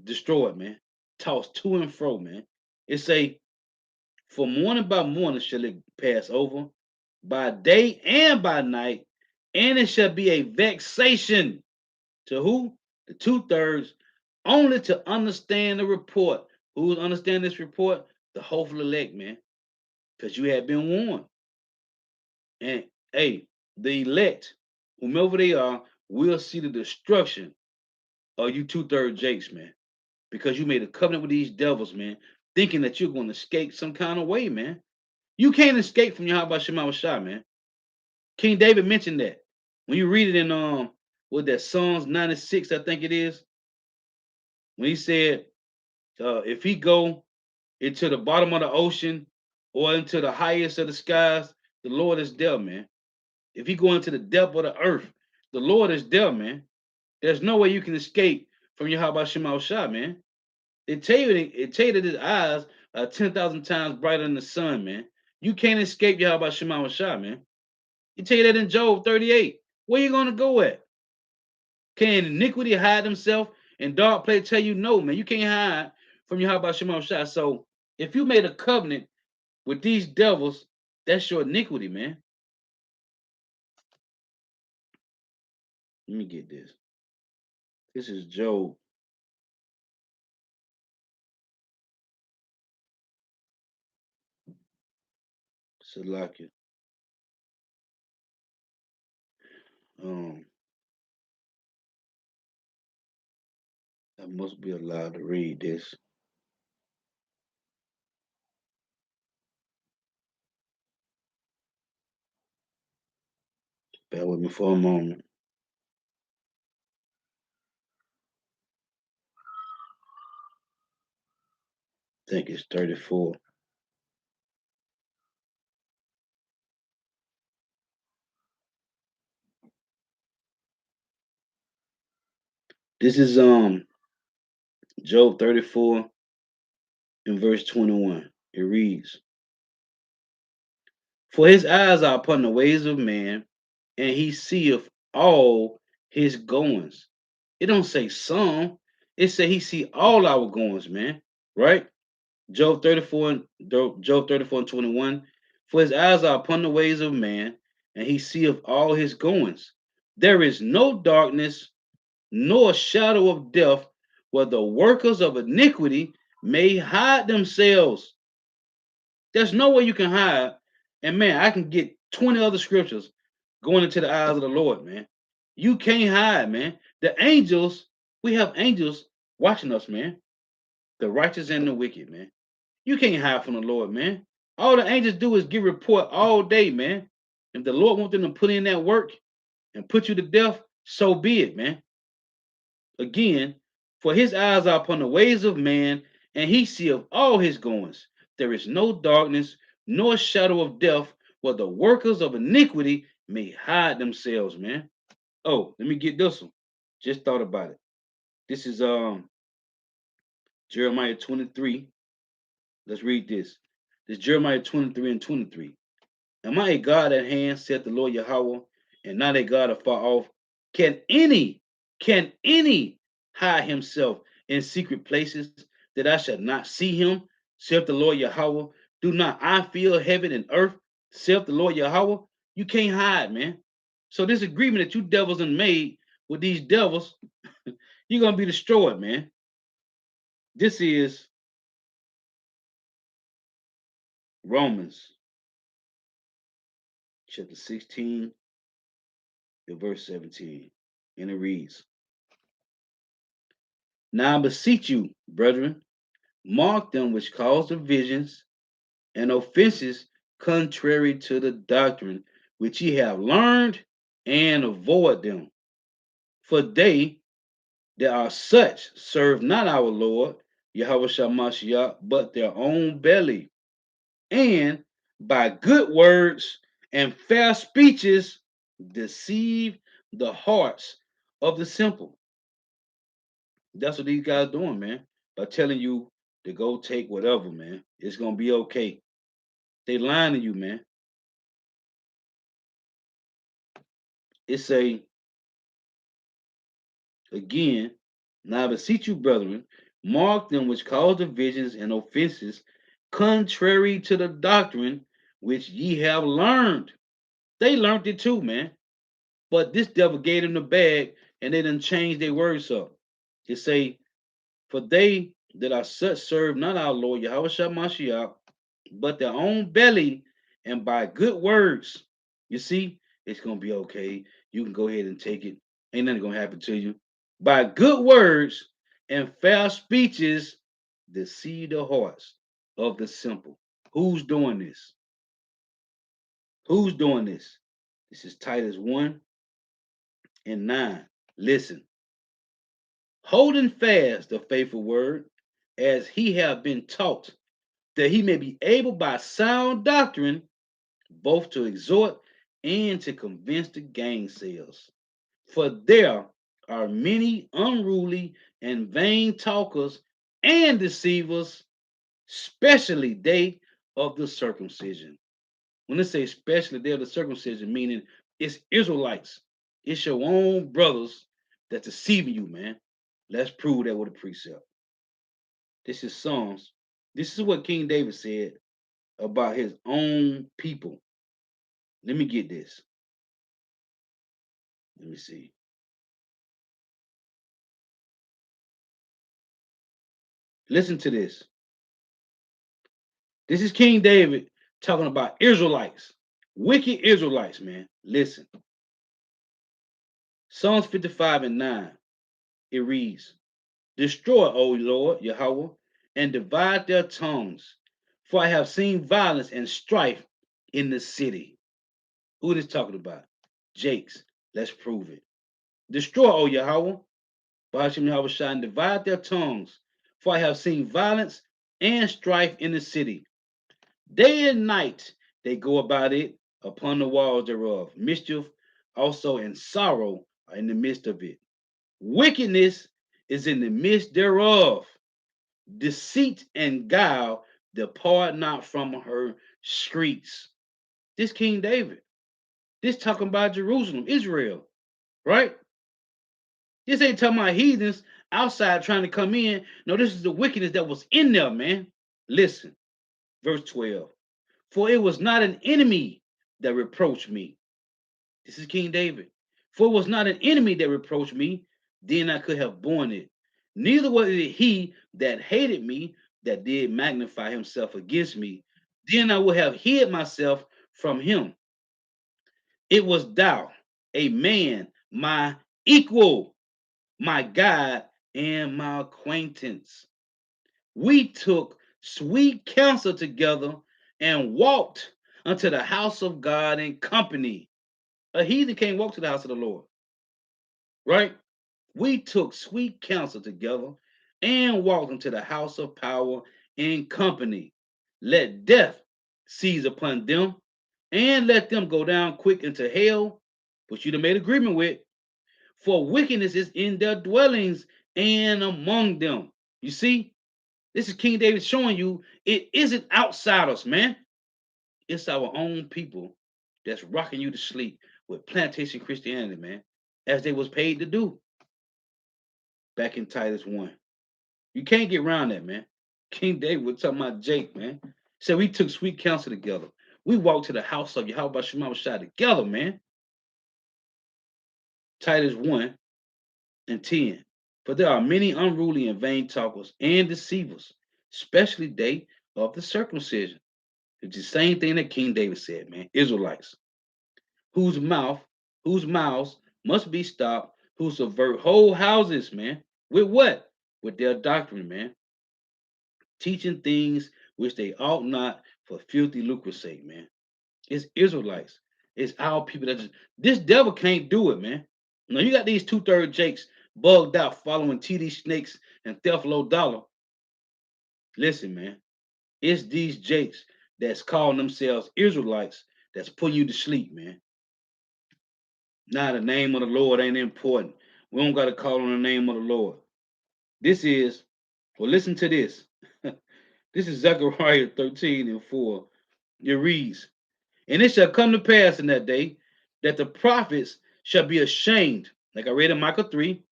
destroyed, man. Tossed to and fro, man. It say, for morning by morning shall it pass over, by day and by night, and it shall be a vexation to who? The two-thirds, only to understand the report. Who's understand this report? The hopeful elect, man. Because you have been warned. And hey, the elect, whomever they are, will see the destruction of you two-third jakes, man. Because you made a covenant with these devils, man, thinking that you're going to escape some kind of way, man. You can't escape from Yahweh Shema Shah, man. King David mentioned that. When you read it in what that Psalms 96, I think it is, when he said, if he go into the bottom of the ocean or into the highest of the skies, the Lord is there, man. If he go into the depth of the earth, the Lord is there, man. There's no way you can escape from Yahweh Shema Shah, man. It tell you that his eyes are 10,000 times brighter than the sun, man. You can't escape Yahweh Shema Shah, man. He tell you that in Job 38. Where you gonna go at? Can iniquity hide himself? And dark place tell you no, man. You can't hide from Yahweh Shema Shah. So if you made a covenant with these devils, that's your iniquity, man. Let me get this. This is Job. Salakia. Um, I must be allowed to read this. Bear with me for a moment. I think it's 34. This is Job 34 and verse 21. It reads, "For his eyes are upon the ways of man, and he seeth all his goings." It don't say some. It say he see all our goings, man. Right? Job 34 and 21. For his eyes are upon the ways of man, and he seeth all his goings. There is no darkness, nor shadow of death, where the workers of iniquity may hide themselves. There's no way you can hide. And man, I can get 20 other scriptures going into the eyes of the Lord, man. You can't hide, man. The angels, we have angels watching us, man. The righteous and the wicked, man. You can't hide from the Lord, man. All the angels do is give report all day, man. If the Lord wants them to put in that work and put you to death, so be it, man. Again, for his eyes are upon the ways of man, and he seeth all his goings. There is no darkness, nor shadow of death, where the workers of iniquity may hide themselves, man. Oh, let me get this one. Just thought about it. This is Jeremiah 23. Let's read this. This is Jeremiah 23 and 23. Am I a God at hand, saith the Lord Yahweh, and not a God afar off? Can any hide himself in secret places that I shall not see him, saith the Lord Yahweh? Do not I feel heaven and earth, saith the Lord Yahweh? You can't hide, man. So this agreement that you devils done made with these devils, you're gonna be destroyed, man. This is Romans chapter 16 and verse 17. And it reads, "Now I beseech you, brethren, mark them which cause divisions and offenses contrary to the doctrine which ye have learned, and avoid them. For they that are such serve not our Lord, Yahweh Shamashiach, but their own belly, and by good words and fair speeches deceive the hearts of the simple." That's what these guys doing, man. By telling you to go take whatever, man. It's gonna be okay. They lying to you, man. It's a again, now I beseech you, brethren, mark them which cause divisions and offenses, contrary to the doctrine which ye have learned. They learned it too, man. But this devil gave them the bag, and they done changed their words up. It say, "For they that are such serve not our Lord Yahweh Mashiach, but their own belly, and by good words." You see, it's gonna be okay. You can go ahead and take it. Ain't nothing gonna happen to you. By good words and fair speeches, deceive the hearts of the simple. Who's doing this? Who's doing this? This is Titus 1 and 9. Listen, holding fast the faithful word as he have been taught, that he may be able by sound doctrine both to exhort and to convince the gainsayers. For there are many unruly and vain talkers and deceivers, especially they of the circumcision. When they say especially they of the circumcision, meaning it's Israelites, it's your own brothers that's deceiving you, man. Let's prove that with a precept. This is Psalms. This is what King David said about his own people. Let me get this. Let me see. Listen to this. This is King David Talking about Israelites, wicked Israelites, man. Listen, Psalms 55 and 9, it reads, Destroy, O Lord, Yahweh, and divide their tongues, for I have seen violence and strife in the city. Who is this talking about? Jakes. Let's prove it. Destroy, O Yahweh, Bahashim Yahweh Shai, and divide their tongues, for I have seen violence and strife in the city. Day and night they go about it upon the walls thereof. Mischief also and sorrow are in the midst of it. Wickedness is in the midst thereof. Deceit and guile depart not from her streets. This King David. This talking about Jerusalem, Israel, right? This ain't talking about heathens outside trying to come in. No, this is the wickedness that was in there, man. Listen, verse 12. For it was not an enemy that reproached me. This is King David. For it was not an enemy that reproached me, then I could have borne it. Neither was it he that hated me that did magnify himself against me. Then I would have hid myself from him. It was thou, a man, my equal, my God, and my acquaintance. We took sweet counsel together and walked unto the house of God in company. A heathen can't walk to the house of the Lord, right? We took sweet counsel together and walked into the house of power in company. Let death seize upon them and let them go down quick into hell, which you'd have made agreement with, for wickedness is in their dwellings and among them. You see, this is King David showing you it isn't outsiders, man. It's our own people that's rocking you to sleep with plantation Christianity, man, as they was paid to do back in Titus 1. You can't get around that, man. King David was talking about Jake, man. Said we took sweet counsel together. We walked to the house of Yahweh Shema Shai together, man. Titus 1 and 10. For there are many unruly and vain talkers and deceivers, especially they of the circumcision. It's the same thing that King David said, man. Israelites, whose mouth, whose mouths must be stopped, who subvert whole houses, man. With what? With their doctrine, man. Teaching things which they ought not for filthy lucre's sake, man. It's Israelites. It's our people that just this devil can't do it, man. Now you got these two-third Jakes bugged out following TD Snakes and Theflo Dollar. Listen, man, it's these Jakes that's calling themselves Israelites that's putting you to sleep, man. Now the name of the Lord ain't important. We don't got to call on the name of the Lord. This is, well, listen to this. This is Zechariah 13 and 4. It reads, And it shall come to pass in that day that the prophets shall be ashamed, like I read in Micah 3,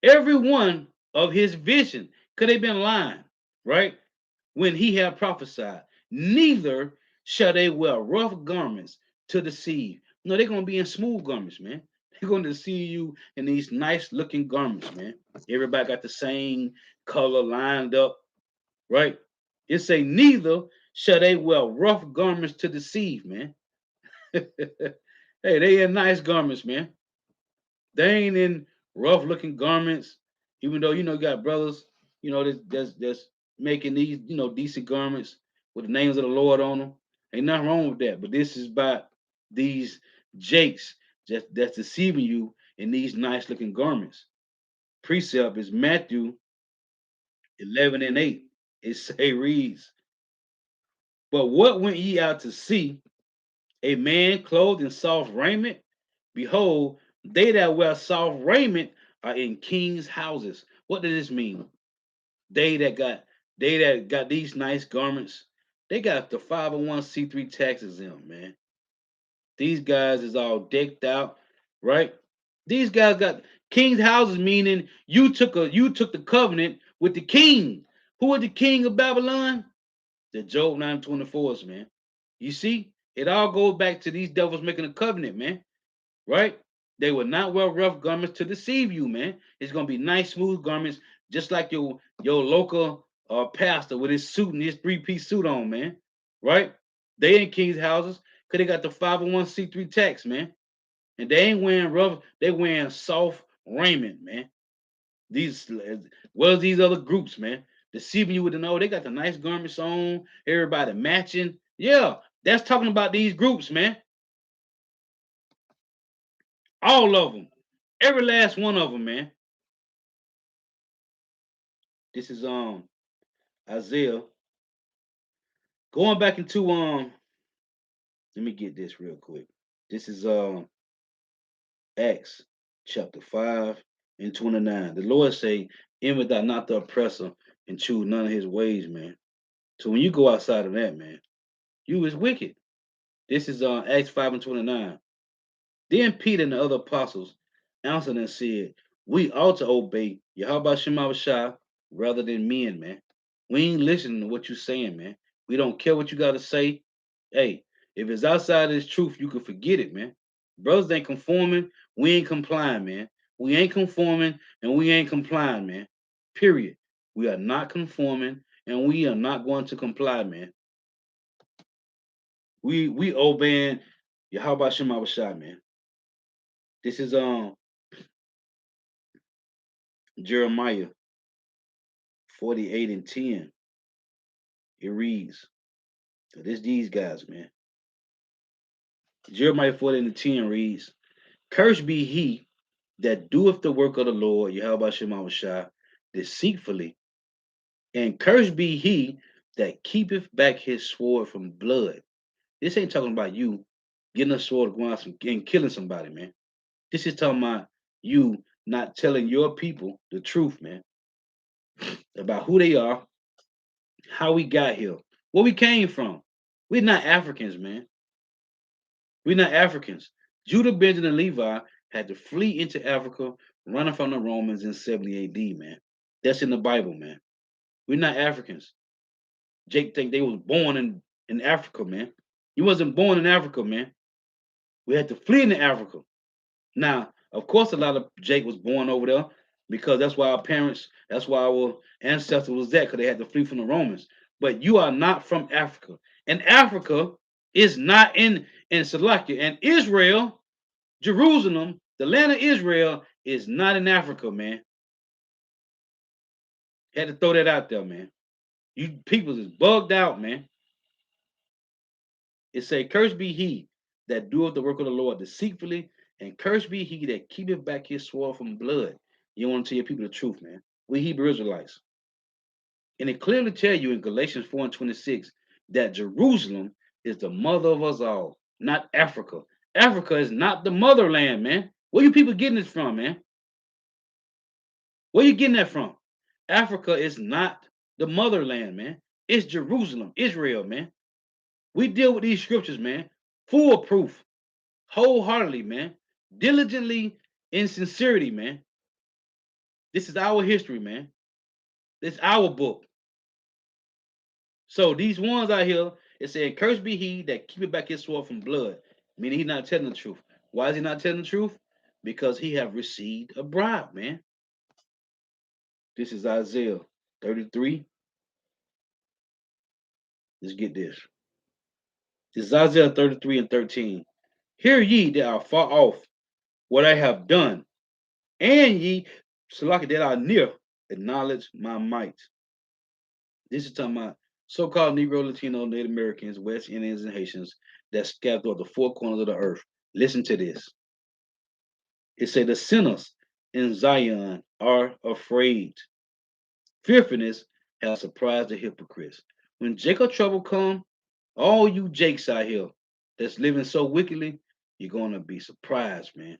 every one of his vision, because they've been lying, right? When he had prophesied, neither shall they wear rough garments to deceive. No, they're going to be in smooth garments, man. They're going to see you in these nice looking garments, man. Everybody got the same color lined up, right? It say, neither shall they wear rough garments to deceive, man. Hey, they in nice garments, man. They ain't in rough looking garments, even though you got brothers, that's making these decent garments with the names of the Lord on them. Ain't nothing wrong with that. But this is about these jakes that's deceiving you in these nice looking garments. Precept is Matthew 11 and 8. It say reads, But what went ye out to see? A man clothed in soft raiment? Behold, they that wear soft raiment are in kings' houses. What does this mean? They that got these nice garments, they got the 501c3 tax exempt, man. These guys is all decked out, right? These guys got king's houses, meaning you took the covenant with the king. Who is the king of Babylon? The Job 9:24s, man. You see, it all goes back to these devils making a covenant, man. Right? They will not wear rough garments to deceive you, man. It's gonna be nice, smooth garments, just like your local pastor with his suit and his three-piece suit on, man. Right? They ain't king's houses because they got the 501c3 tax, man. And they ain't wearing rough, they wearing soft raiment, man. These well as these other groups, man. Deceiving you with the no, they got the nice garments on, everybody matching. Yeah, that's talking about these groups, man. All of them. Every last one of them, man. This is Isaiah. Going back into let me get this real quick. This is Acts chapter 5 and 29. The Lord say, envy thou not the oppressor and choose none of his ways, man. So when you go outside of that, man, you is wicked. This is Acts 5 and 29. Then Peter and the other apostles answered and said, we ought to obey Yahweh Shema Shah rather than men, man. We ain't listening to what you saying, man. We don't care what you got to say. Hey, if it's outside of this truth, you can forget it, man. Brothers ain't conforming. We ain't complying, man. We ain't conforming and we ain't complying, man. Period. We are not conforming and we are not going to comply, man. We obeying Yahweh Shema Shah, man. This is Jeremiah 48 and 10. It reads, so this these guys, man. Jeremiah 48 and 10 reads, cursed be he that doeth the work of the Lord, Yahweh Shema Shah, deceitfully, and cursed be he that keepeth back his sword from blood. This ain't talking about you getting a sword, going out and killing somebody, man. This is talking about you not telling your people the truth, man, about who they are, how we got here, where we came from. We're not Africans, man. We're not Africans. Judah, Benjamin, and Levi had to flee into Africa, running from the Romans in 70 AD, man. That's in the Bible, man. We're not Africans. Jake think they was born in Africa, man. You wasn't born in Africa, man. We had to flee into Africa. Now, of course, a lot of Jake was born over there because that's why our parents, that's why our ancestors was there, because they had to flee from the Romans. But you are not from Africa. And Africa is not in Salakia. And Israel, Jerusalem, the land of Israel, is not in Africa, man. Had to throw that out there, man. You people is bugged out, man. It say, cursed be he that doeth the work of the Lord deceitfully, and cursed be he that keepeth back his sword from blood. You want to tell your people the truth, man. We Hebrew Israelites. And it clearly tell you in Galatians 4 and 26 that Jerusalem is the mother of us all, not Africa. Africa is not the motherland, man. Where you people getting this from, man? Where you getting that from? Africa is not the motherland, man. It's Jerusalem, Israel, man. We deal with these scriptures, man. Full proof, wholeheartedly, man. Diligently, in sincerity, man. This is our history, man. It's our book. So these ones out here, it said, cursed be he that keepeth back his sword from blood. Meaning he's not telling the truth. Why is he not telling the truth? Because he have received a bribe, man. This is Isaiah 33. Let's get this. This is Isaiah 33 and 13. Hear ye that are far off what I have done, and ye, Salaki, that are near, acknowledge my might. This is talking about so-called Negro, Latino, Native Americans, West Indians, and Haitians that scattered throughout the four corners of the earth. Listen to this. It say the sinners in Zion are afraid. Fearfulness has surprised the hypocrites. When Jacob trouble come, all you Jakes out here that's living so wickedly, you're gonna be surprised, man.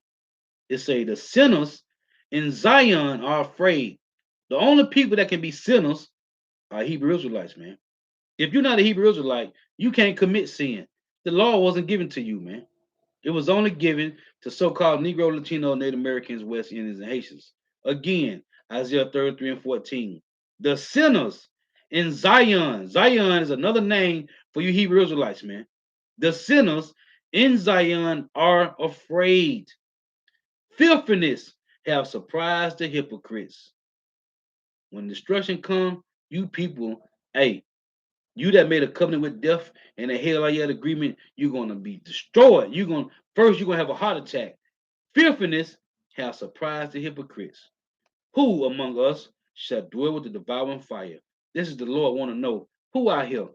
It say the sinners in Zion are afraid. The only people that can be sinners are Hebrew Israelites, man. If you're not a Hebrew Israelite, you can't commit sin. The law wasn't given to you, man. It was only given to so-called Negro, Latino, Native Americans, West Indians, and Haitians. Again, Isaiah 33 and 14. The sinners in Zion. Zion is another name for you Hebrew Israelites, man. The sinners in Zion are afraid. Filthiness have surprised the hypocrites. When destruction comes, you people, hey, You that made a covenant with death and a hell yet agreement, you're gonna be destroyed. You're gonna have a heart attack. Fearfulness has surprised the hypocrites. Who among us shall dwell with the devouring fire? This is the Lord want to know. Who out here?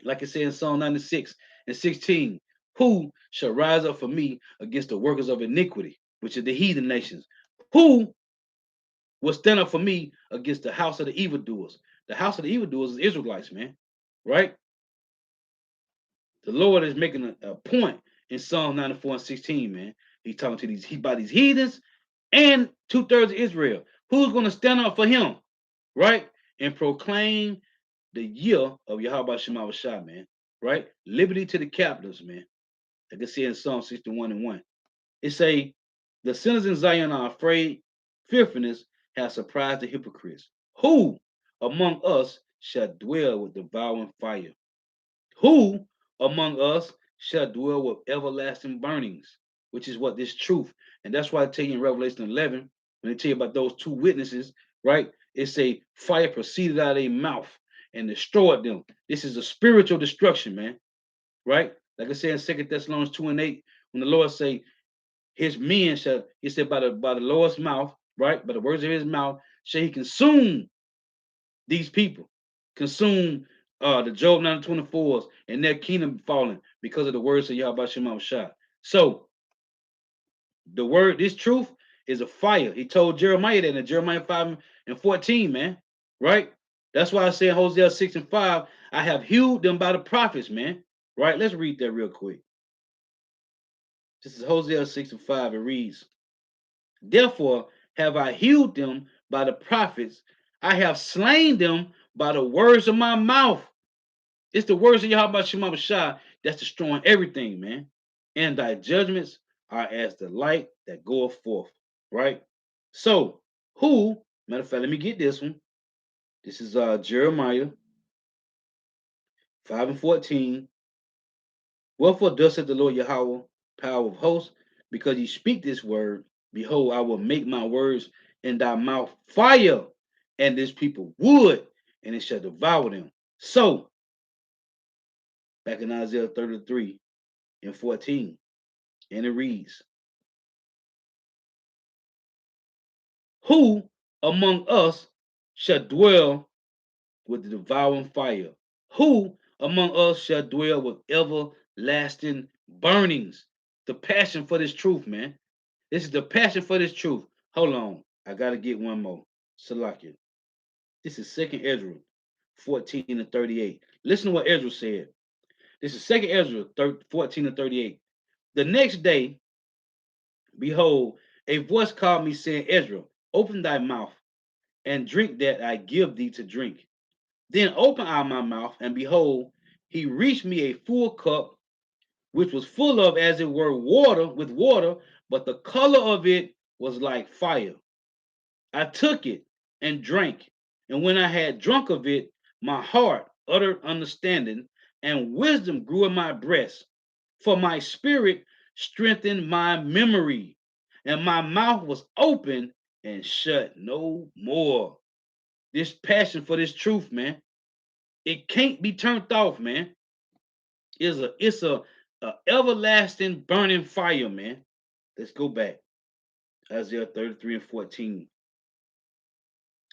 Like it said in Psalm 96 and 16, who shall rise up for me against the workers of iniquity, which is the heathen nations? Who will stand up for me against the house of the evildoers? The house of the evildoers is Israelites, man. Right? The Lord is making a point in Psalm 94 and 16, man. He's talking to these heathens and two-thirds of Israel. Who's going to stand up for him, right? And proclaim the year of Yahweh Shema Shah, man. Right? Liberty to the captives, man. Like I see in Psalm 61 and 1. It say, the sinners in Zion are afraid, fearfulness has surprised the hypocrites. Who among us shall dwell with devouring fire? Who among us shall dwell with everlasting burnings? Which is what this truth. And that's why I tell you in Revelation 11, when they tell you about those two witnesses, right? It's a fire proceeded out of their mouth and destroyed them. This is a spiritual destruction, man. Right? Like I said in 2 Thessalonians 2 and 8, when the Lord say, his men shall, he said, by the Lord's mouth, right? By the words of his mouth, shall he consume these people, consume the Job 9:24s and their kingdom falling because of the words of Yahweh Shema Shah. So the word, this truth is a fire. He told Jeremiah that in Jeremiah 5 and 14, man. Right? That's why I say in Hosea 6 and 5, I have healed them by the prophets, man. Right? Let's read that real quick. This is Hosea 6 and 5. It reads, therefore have I healed them by the prophets. I have slain them by the words of my mouth. It's the words of Yahweh Shema Shah that's destroying everything, man. And thy judgments are as the light that goeth forth. Right? So, who, matter of fact, let me get this one. This is Jeremiah 5 and 14. Wherefore thus saith the Lord Yahweh, power of hosts, because ye speak this word, behold, I will make my words in thy mouth fire, and this people wood, and it shall devour them. So, back in Isaiah 33 and 14, and it reads, who among us shall dwell with the devouring fire? Who among us shall dwell with everlasting burnings? The passion for this truth, man. This is the passion for this truth. Hold on. I got to get one more. Salakia. This is 2nd Ezra 14 and 38. Listen to what Ezra said. This is 2nd Ezra 14 and 38. The next day, behold, a voice called me, saying, Ezra, open thy mouth and drink that I give thee to drink. Then open I my mouth, and behold, he reached me a full cup, which was full of, as it were, water with water, but the color of it was like fire. I took it and drank, and when I had drunk of it, my heart uttered understanding, and wisdom grew in my breast. For my spirit strengthened my memory, and my mouth was open and shut no more. This passion for this truth, man, it can't be turned off, man. It's a everlasting burning fire, man. Let's go back. Isaiah 33 and 14.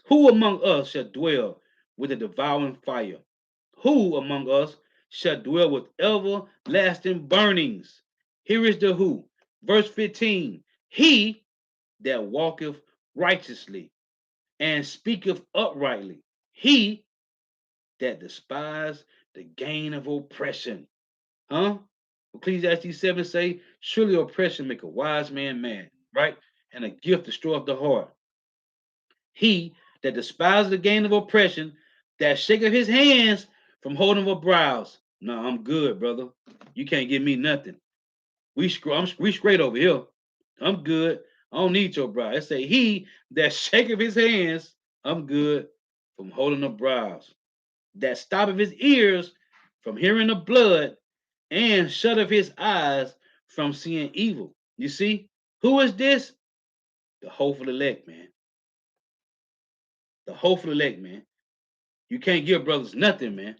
Who among us shall dwell with the devouring fire? Who among us shall dwell with everlasting burnings? Here is the who. Verse 15. He that walketh righteously and speaketh uprightly. He that despised the gain of oppression. Huh? Ecclesiastes 7 say, surely oppression make a wise man mad, right? And a gift destroyeth the heart. He that despises the gain of oppression, that shaketh his hands from holding up brows. No, I'm good, brother. You can't give me nothing. We straight over here. I'm good. I don't need your brow. It say he that shaketh his hands, I'm good, from holding up brows. That stoppeth his ears from hearing the blood, and shutteth his eyes from seeing evil. You see, who is this? The hopeful elect, man. The hopeful elect, man. You can't give brothers nothing, man.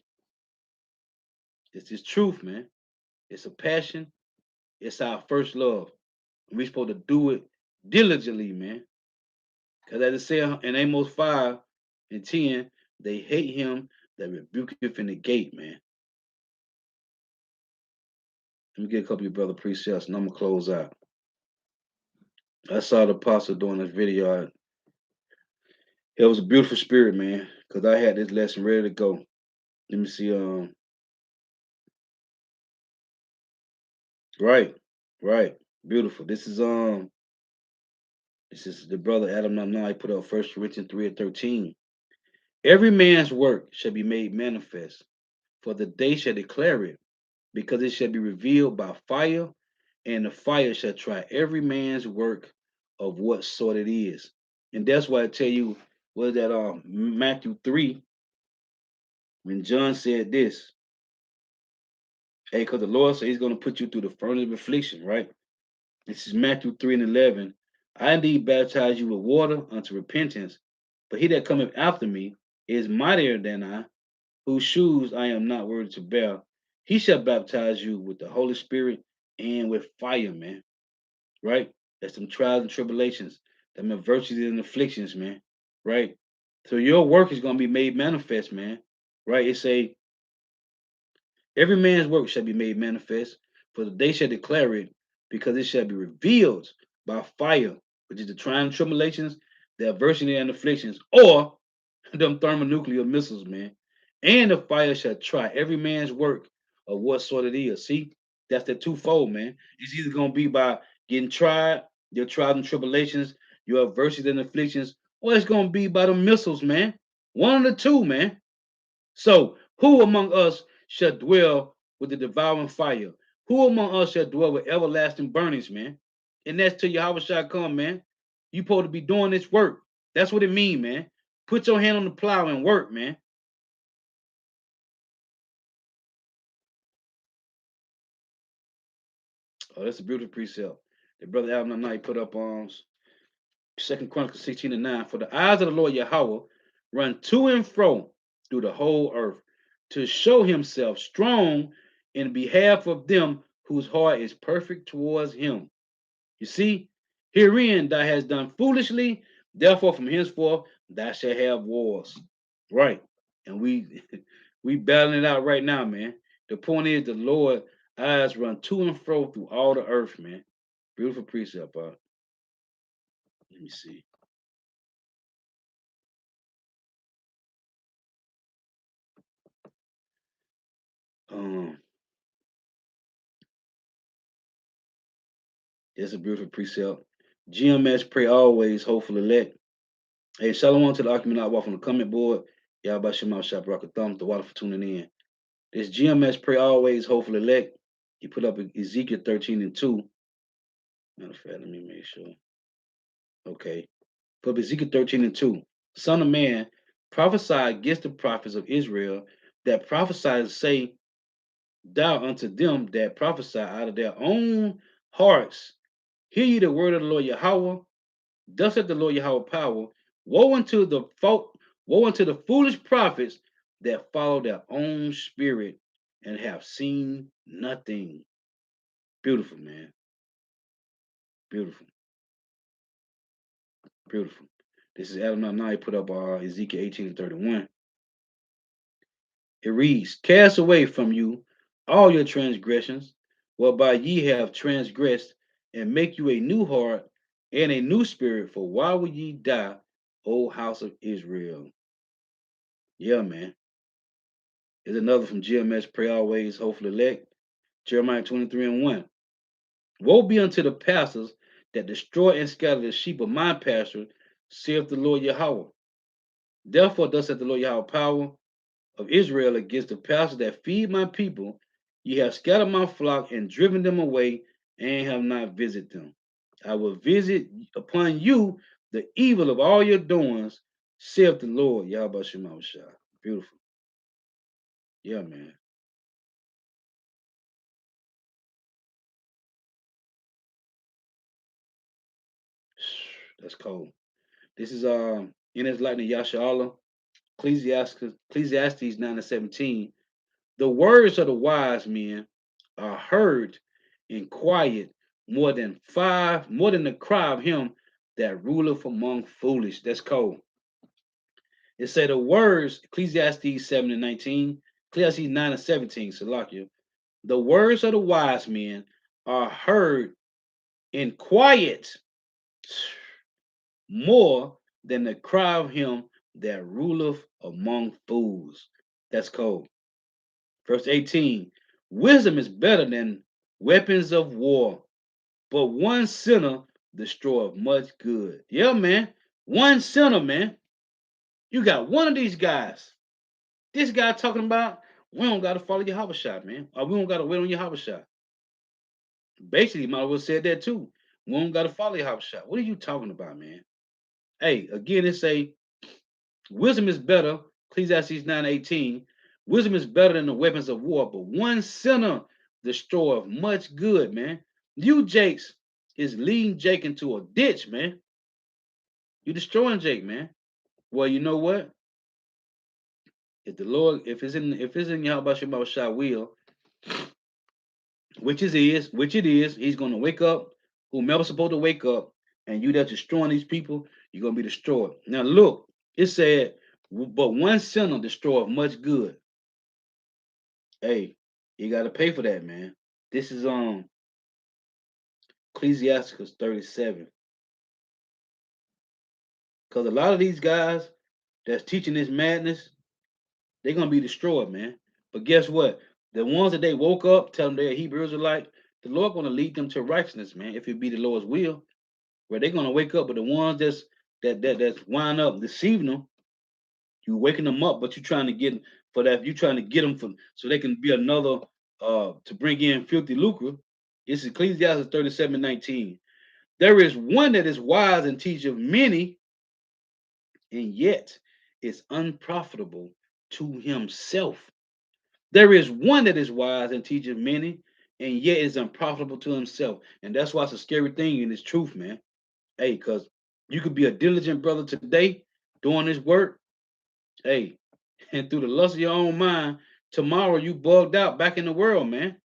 It's this truth, man. It's a passion. It's our first love. We're supposed to do it diligently, man. Because as it said in Amos 5 and 10, they hate him that rebuketh in the gate, man. Let me get a couple of your brother precepts and I'm going to close out. I saw the apostle doing this video. It was a beautiful spirit, man, because I had this lesson ready to go. Let me see. Right, right. Beautiful. This is the brother Adam Nanai put up First Corinthians 3 and 13. Every man's work shall be made manifest, for the day shall declare it, because it shall be revealed by fire, and the fire shall try every man's work of what sort it is. And that's why I tell you, was that Matthew 3, when John said this, hey, because the Lord said he's going to put you through the furnace of affliction, right? This is Matthew 3 and 11. I indeed baptize you with water unto repentance, but he that cometh after me is mightier than I, whose shoes I am not worthy to bear. He shall baptize you with the Holy Spirit and with fire, man. Right? That's some trials and tribulations, them adversities and afflictions, man. Right? So your work is going to be made manifest, man. Right? It say, every man's work shall be made manifest, for the day shall declare it, because it shall be revealed by fire, which is the trials and tribulations, the adversity and afflictions, or them thermonuclear missiles, man. And the fire shall try every man's work of what sort it is. See, that's the twofold, man. It's either gonna be by getting tried, your trials and tribulations, your adversities and afflictions, or it's gonna be by the missiles, man. One of the two, man. So, who among us shall dwell with the devouring fire? Who among us shall dwell with everlasting burnings, man? And that's till Yahweh shall come, man. You supposed to be doing this work. That's what it mean, man. Put your hand on the plow and work, man. Oh, that's a beautiful precept. The brother Alvin Knight put up on Second Chronicles 16 and 9. For the eyes of the Lord Yahweh run to and fro through the whole earth to show himself strong in behalf of them whose heart is perfect towards him. You see, herein thou hast done foolishly, therefore from henceforth thou shalt have wars. Right. And we we battling it out right now, man. The point is the Lord eyes run to and fro through all the earth, man. Beautiful precept, let me see. Um, that's a beautiful precept. GMS pray always, hopeful elect. Hey, shalom to the Akim walk on the comment board. Y'all about Shema Shop Rock a thumb, the water for tuning in. This GMS pray always, hopeful elect. He put up Ezekiel 13 and 2. Matter of fact, let me make sure. Okay. Put up Ezekiel 13 and 2. Son of man, prophesy against the prophets of Israel that prophesy and say, thou unto them that prophesy out of their own hearts. Hear ye the word of the Lord Yahweh. Thus saith the Lord Yahweh power. Woe unto the folk, woe unto the foolish prophets that follow their own spirit and have seen nothing. Beautiful, man. Beautiful. Beautiful. This is Adam Nai put up Ezekiel 18 and 31. It reads, cast away from you all your transgressions, whereby ye have transgressed, and make you a new heart and a new spirit, for why would ye die, O house of Israel? Yeah, man. There's another from GMS, pray always, hopefully elect. Jeremiah 23 and 1. Woe be unto the pastors that destroy and scatter the sheep of my pasture, saith the Lord Yahweh. Therefore, thus saith the Lord Yahweh power of Israel against the pastors that feed my people. Ye have scattered my flock and driven them away, and have not visited them. I will visit upon you the evil of all your doings, saith the Lord Yahweh Shema Shah. Beautiful. Yeah, man. That's cold. This is in his lightning Yasha Allah, Ecclesiastes 9 and 17. The words of the wise men are heard in quiet more than the cry of him that ruleth among foolish. That's cold. It said the words, Ecclesiastes 7 and 19, Ecclesiastes 9 and 17, Salakia. The words of the wise men are heard in quiet more than the cry of him that ruleth among fools. That's cold. Verse 18, wisdom is better than weapons of war, but one sinner destroyeth much good. Yeah, man. One sinner, man. You got one of these guys. This guy talking about we don't gotta follow your Habashah, man. Or we don't gotta wait on your Habashah. Basically, might as well said that too. We don't gotta follow your Habashah. What are you talking about, man? Hey, again, it say wisdom is better. Ecclesiastes 9:18. Wisdom is better than the weapons of war, but one sinner destroyeth much good, man. You, Jakes, is leading Jake into a ditch, man. You destroying Jake, man. Well, you know what? If the Lord, if it's in Yahweh Shai will, which it is, he's gonna wake up, whomever's supposed to wake up, and you that's destroying these people, you're gonna be destroyed. Now look, it said, but one sinner destroyed much good. Hey, you gotta pay for that, man. This is Ecclesiasticus 37. Because a lot of these guys that's teaching this madness, they're gonna be destroyed, man. But guess what? The ones that they woke up, tell them they're Hebrew Israelite, the Lord gonna lead them to righteousness, man. If it be the Lord's will, where they're gonna wake up. But the ones that's wind up deceiving them, you waking them up, but you trying to get for that. You trying to get them for so they can be another to bring in filthy lucre. It's Ecclesiastes 37:19. There is one that is wise and teacheth many, and yet is unprofitable to himself. There is one that is wise and teacheth many, and yet is unprofitable to himself. And that's why it's a scary thing in this truth, man. Hey, because you could be a diligent brother today doing this work. Hey, and through the lust of your own mind, tomorrow you bugged out back in the world, man.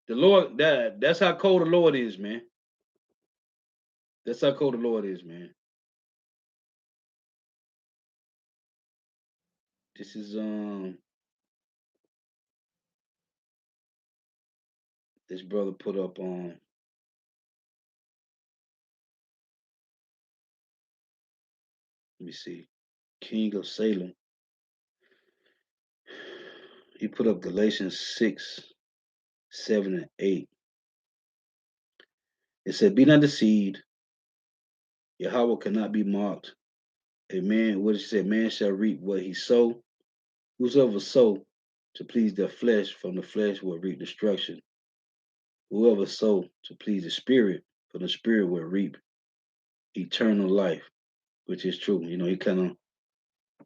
The Lord, that's how cold the Lord is, man. That's how cold the Lord is, man. This is this brother put up on let me see, King of Salem. He put up Galatians 6, 7, and 8. It said, be not deceived, Yahweh cannot be mocked. A man, what it said, man shall reap what he sow. Whosoever sow to please their flesh, from the flesh will reap destruction. Whoever sow to please the spirit, from the spirit will reap eternal life, which is true. You know, he kind of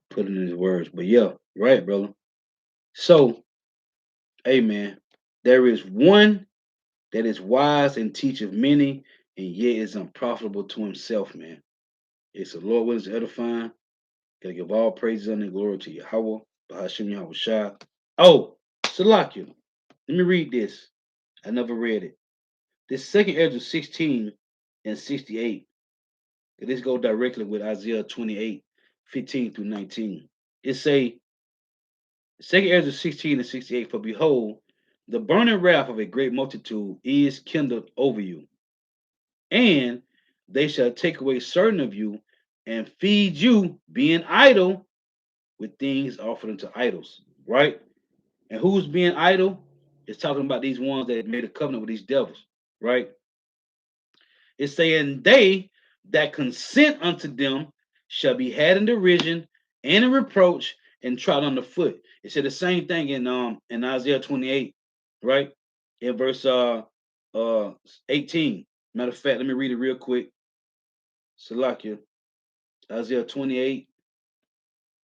put it in his words. But yeah, right, brother. So, hey man, there is one that is wise and teacheth many, and yet is unprofitable to himself, man. It's the Lord willing to edifying. Gotta give all praises and glory to Yahweh, Bahashim Yahweh Shah. Oh, Salakia. Let me read this. I never read it. This second Ezra 16 and 68. This go directly with Isaiah 28, 15 through 19. It say, second Ezra 16 and 68, for behold, the burning wrath of a great multitude is kindled over you, and they shall take away certain of you and feed you, being idle, with things offered unto idols. Right? And who's being idle? It's talking about these ones that made a covenant with these devils, right? It's saying they that consent unto them shall be had in derision and in reproach and trod underfoot. It said the same thing in Isaiah 28, right? In verse 18. Matter of fact, let me read it real quick. Salakia, Isaiah 28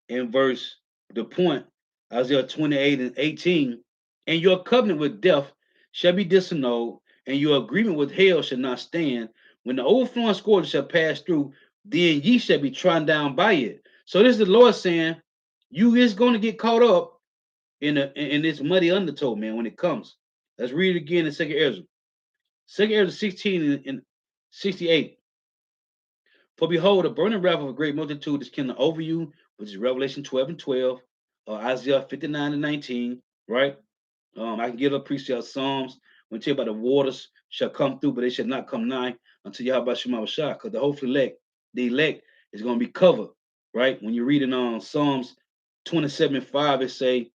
in verse the point, Isaiah 28 and 18. And your covenant with death shall be disannulled, and your agreement with hell shall not stand. When the overflowing scourge shall pass through, then ye shall be trodden down by it. So this is the Lord saying, you is going to get caught up, in this muddy undertow, man, when it comes. Let's read it again in Second Ezra. Second Ezra 16 and 68. For behold, a burning wrath of a great multitude is kindled over you, which is Revelation 12 and 12, Isaiah 59 and 19, right? I can give a precept Psalms when tell you about the waters shall come through, but they shall not come nigh until Yahweh Shema Shah, because the elect is going to be covered, right? When you're reading on Psalms 27 and 5, it say,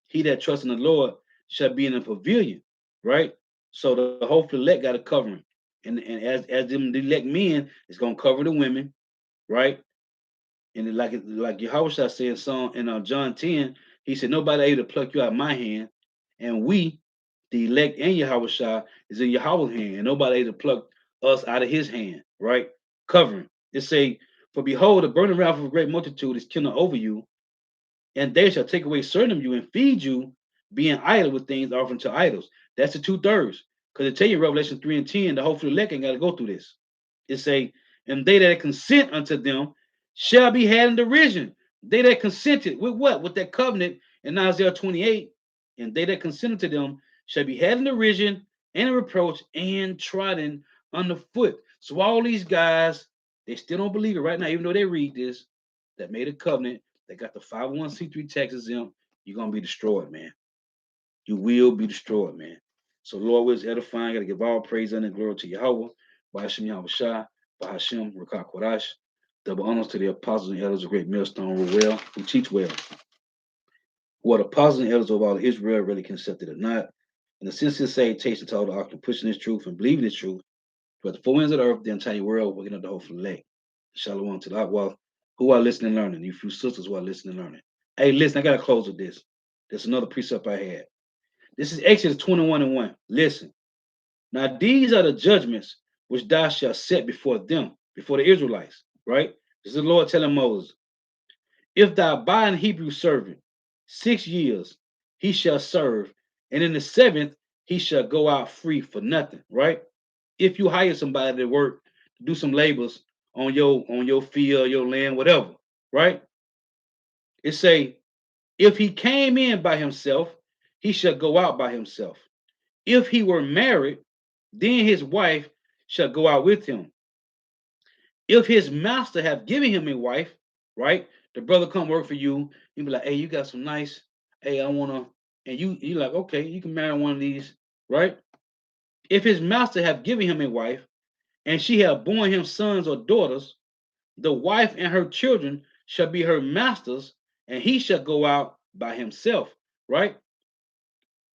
he that trusts in the Lord shall be in a pavilion, right? So the hopeful elect got a covering. And as them the elect men, it's gonna cover the women, right? And like Yahweh said in Psalm in John 10, he said, nobody able to pluck you out of my hand. And we, the elect and Yahweh Shah, is in Yahweh's hand, and nobody able to pluck us out of his hand, right? Covering. It say, for behold, the burning wrath of a great multitude is kindled over you, and they shall take away certain of you and feed you, being idle with things offered to idols. That's the 2/3. Because it tell you in Revelation 3 and 10, the hopefully elect ain't got to go through this. It say, and they that consent unto them shall be had in derision. They that consented with what? With that covenant in Isaiah 28. And they that consented to them shall be had in derision and in reproach and trodden underfoot. So all these guys, they still don't believe it right now, even though they read this, that made a covenant, they got the 501c3 tax exempt, you're gonna be destroyed, man. You will be destroyed, man. So Lord was edifying, gotta give all praise and glory to Yahweh, Bahashim Yahweh Shah, Bahashim Rakak Kodash. Double honors to the apostles and elders of Great Millstone who teach well. Who are the apostles and elders of all Israel, really accepted or not. And the sincere salutation to all the octave pushing this truth and believing this truth, but the four winds of the earth, the entire world, working up the whole elect. Shalom to the Akwa, who are listening and learning, you few sisters who are listening and learning. Hey, listen, I gotta close with this. There's another precept I had. This is Exodus 21 and 1. Listen. Now these are the judgments which thou shalt set before them, before the Israelites, right? This is the Lord telling Moses, if thou buy an Hebrew servant 6 years, he shall serve, and in the seventh he shall go out free for nothing, right? If you hire somebody to work, to do some labors on your field, your land, whatever, right? It say, if he came in by himself, he shall go out by himself. If he were married, then his wife shall go out with him. If his master have given him a wife, right? The brother come work for you. You be like, hey, you got some nice. Hey, I wanna. And you like, okay, you can marry one of these, right? If his master have given him a wife, and she have borne him sons or daughters, the wife and her children shall be her masters, and he shall go out by himself, right?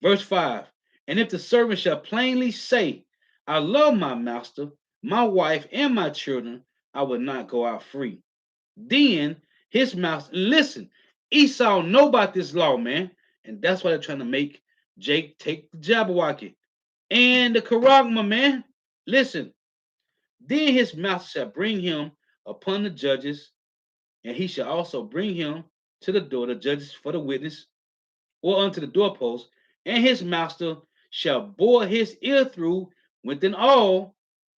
Verse 5. And if the servant shall plainly say, I love my master, my wife, and my children, I will not go out free. Then his master, listen, Esau know about this law, man. And that's why they're trying to make Jake take the Jabberwocky and the Karagma, man. Listen, then his master shall bring him upon the judges, and he shall also bring him to the door, the judges for the witness, or unto the doorpost, and his master shall bore his ear through within all,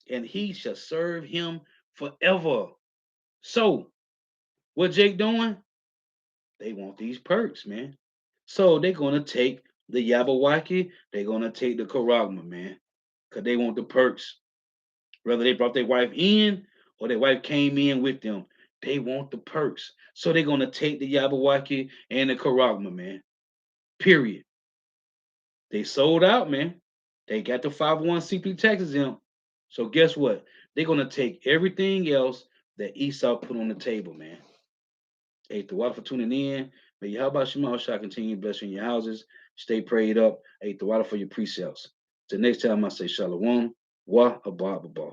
and he shall serve him forever. So, what Jake doing? They want these perks, man. So they're gonna take the Yabawaki, they're gonna take the Karagma, man, because they want the perks. Whether they brought their wife in or their wife came in with them, they want the perks. So they're gonna take the Yabawaki and the Karagma, man. Period. They sold out, man. They got the 501c3 tax exempt. So guess what? They're gonna take everything else that Esau put on the table, man. Hey, the water for tuning in. May Yahweh Shema shall continue blessing your houses. Stay prayed up. Hey, the water for your precepts. Till next time, I say Shalom. Wa Abba Abba.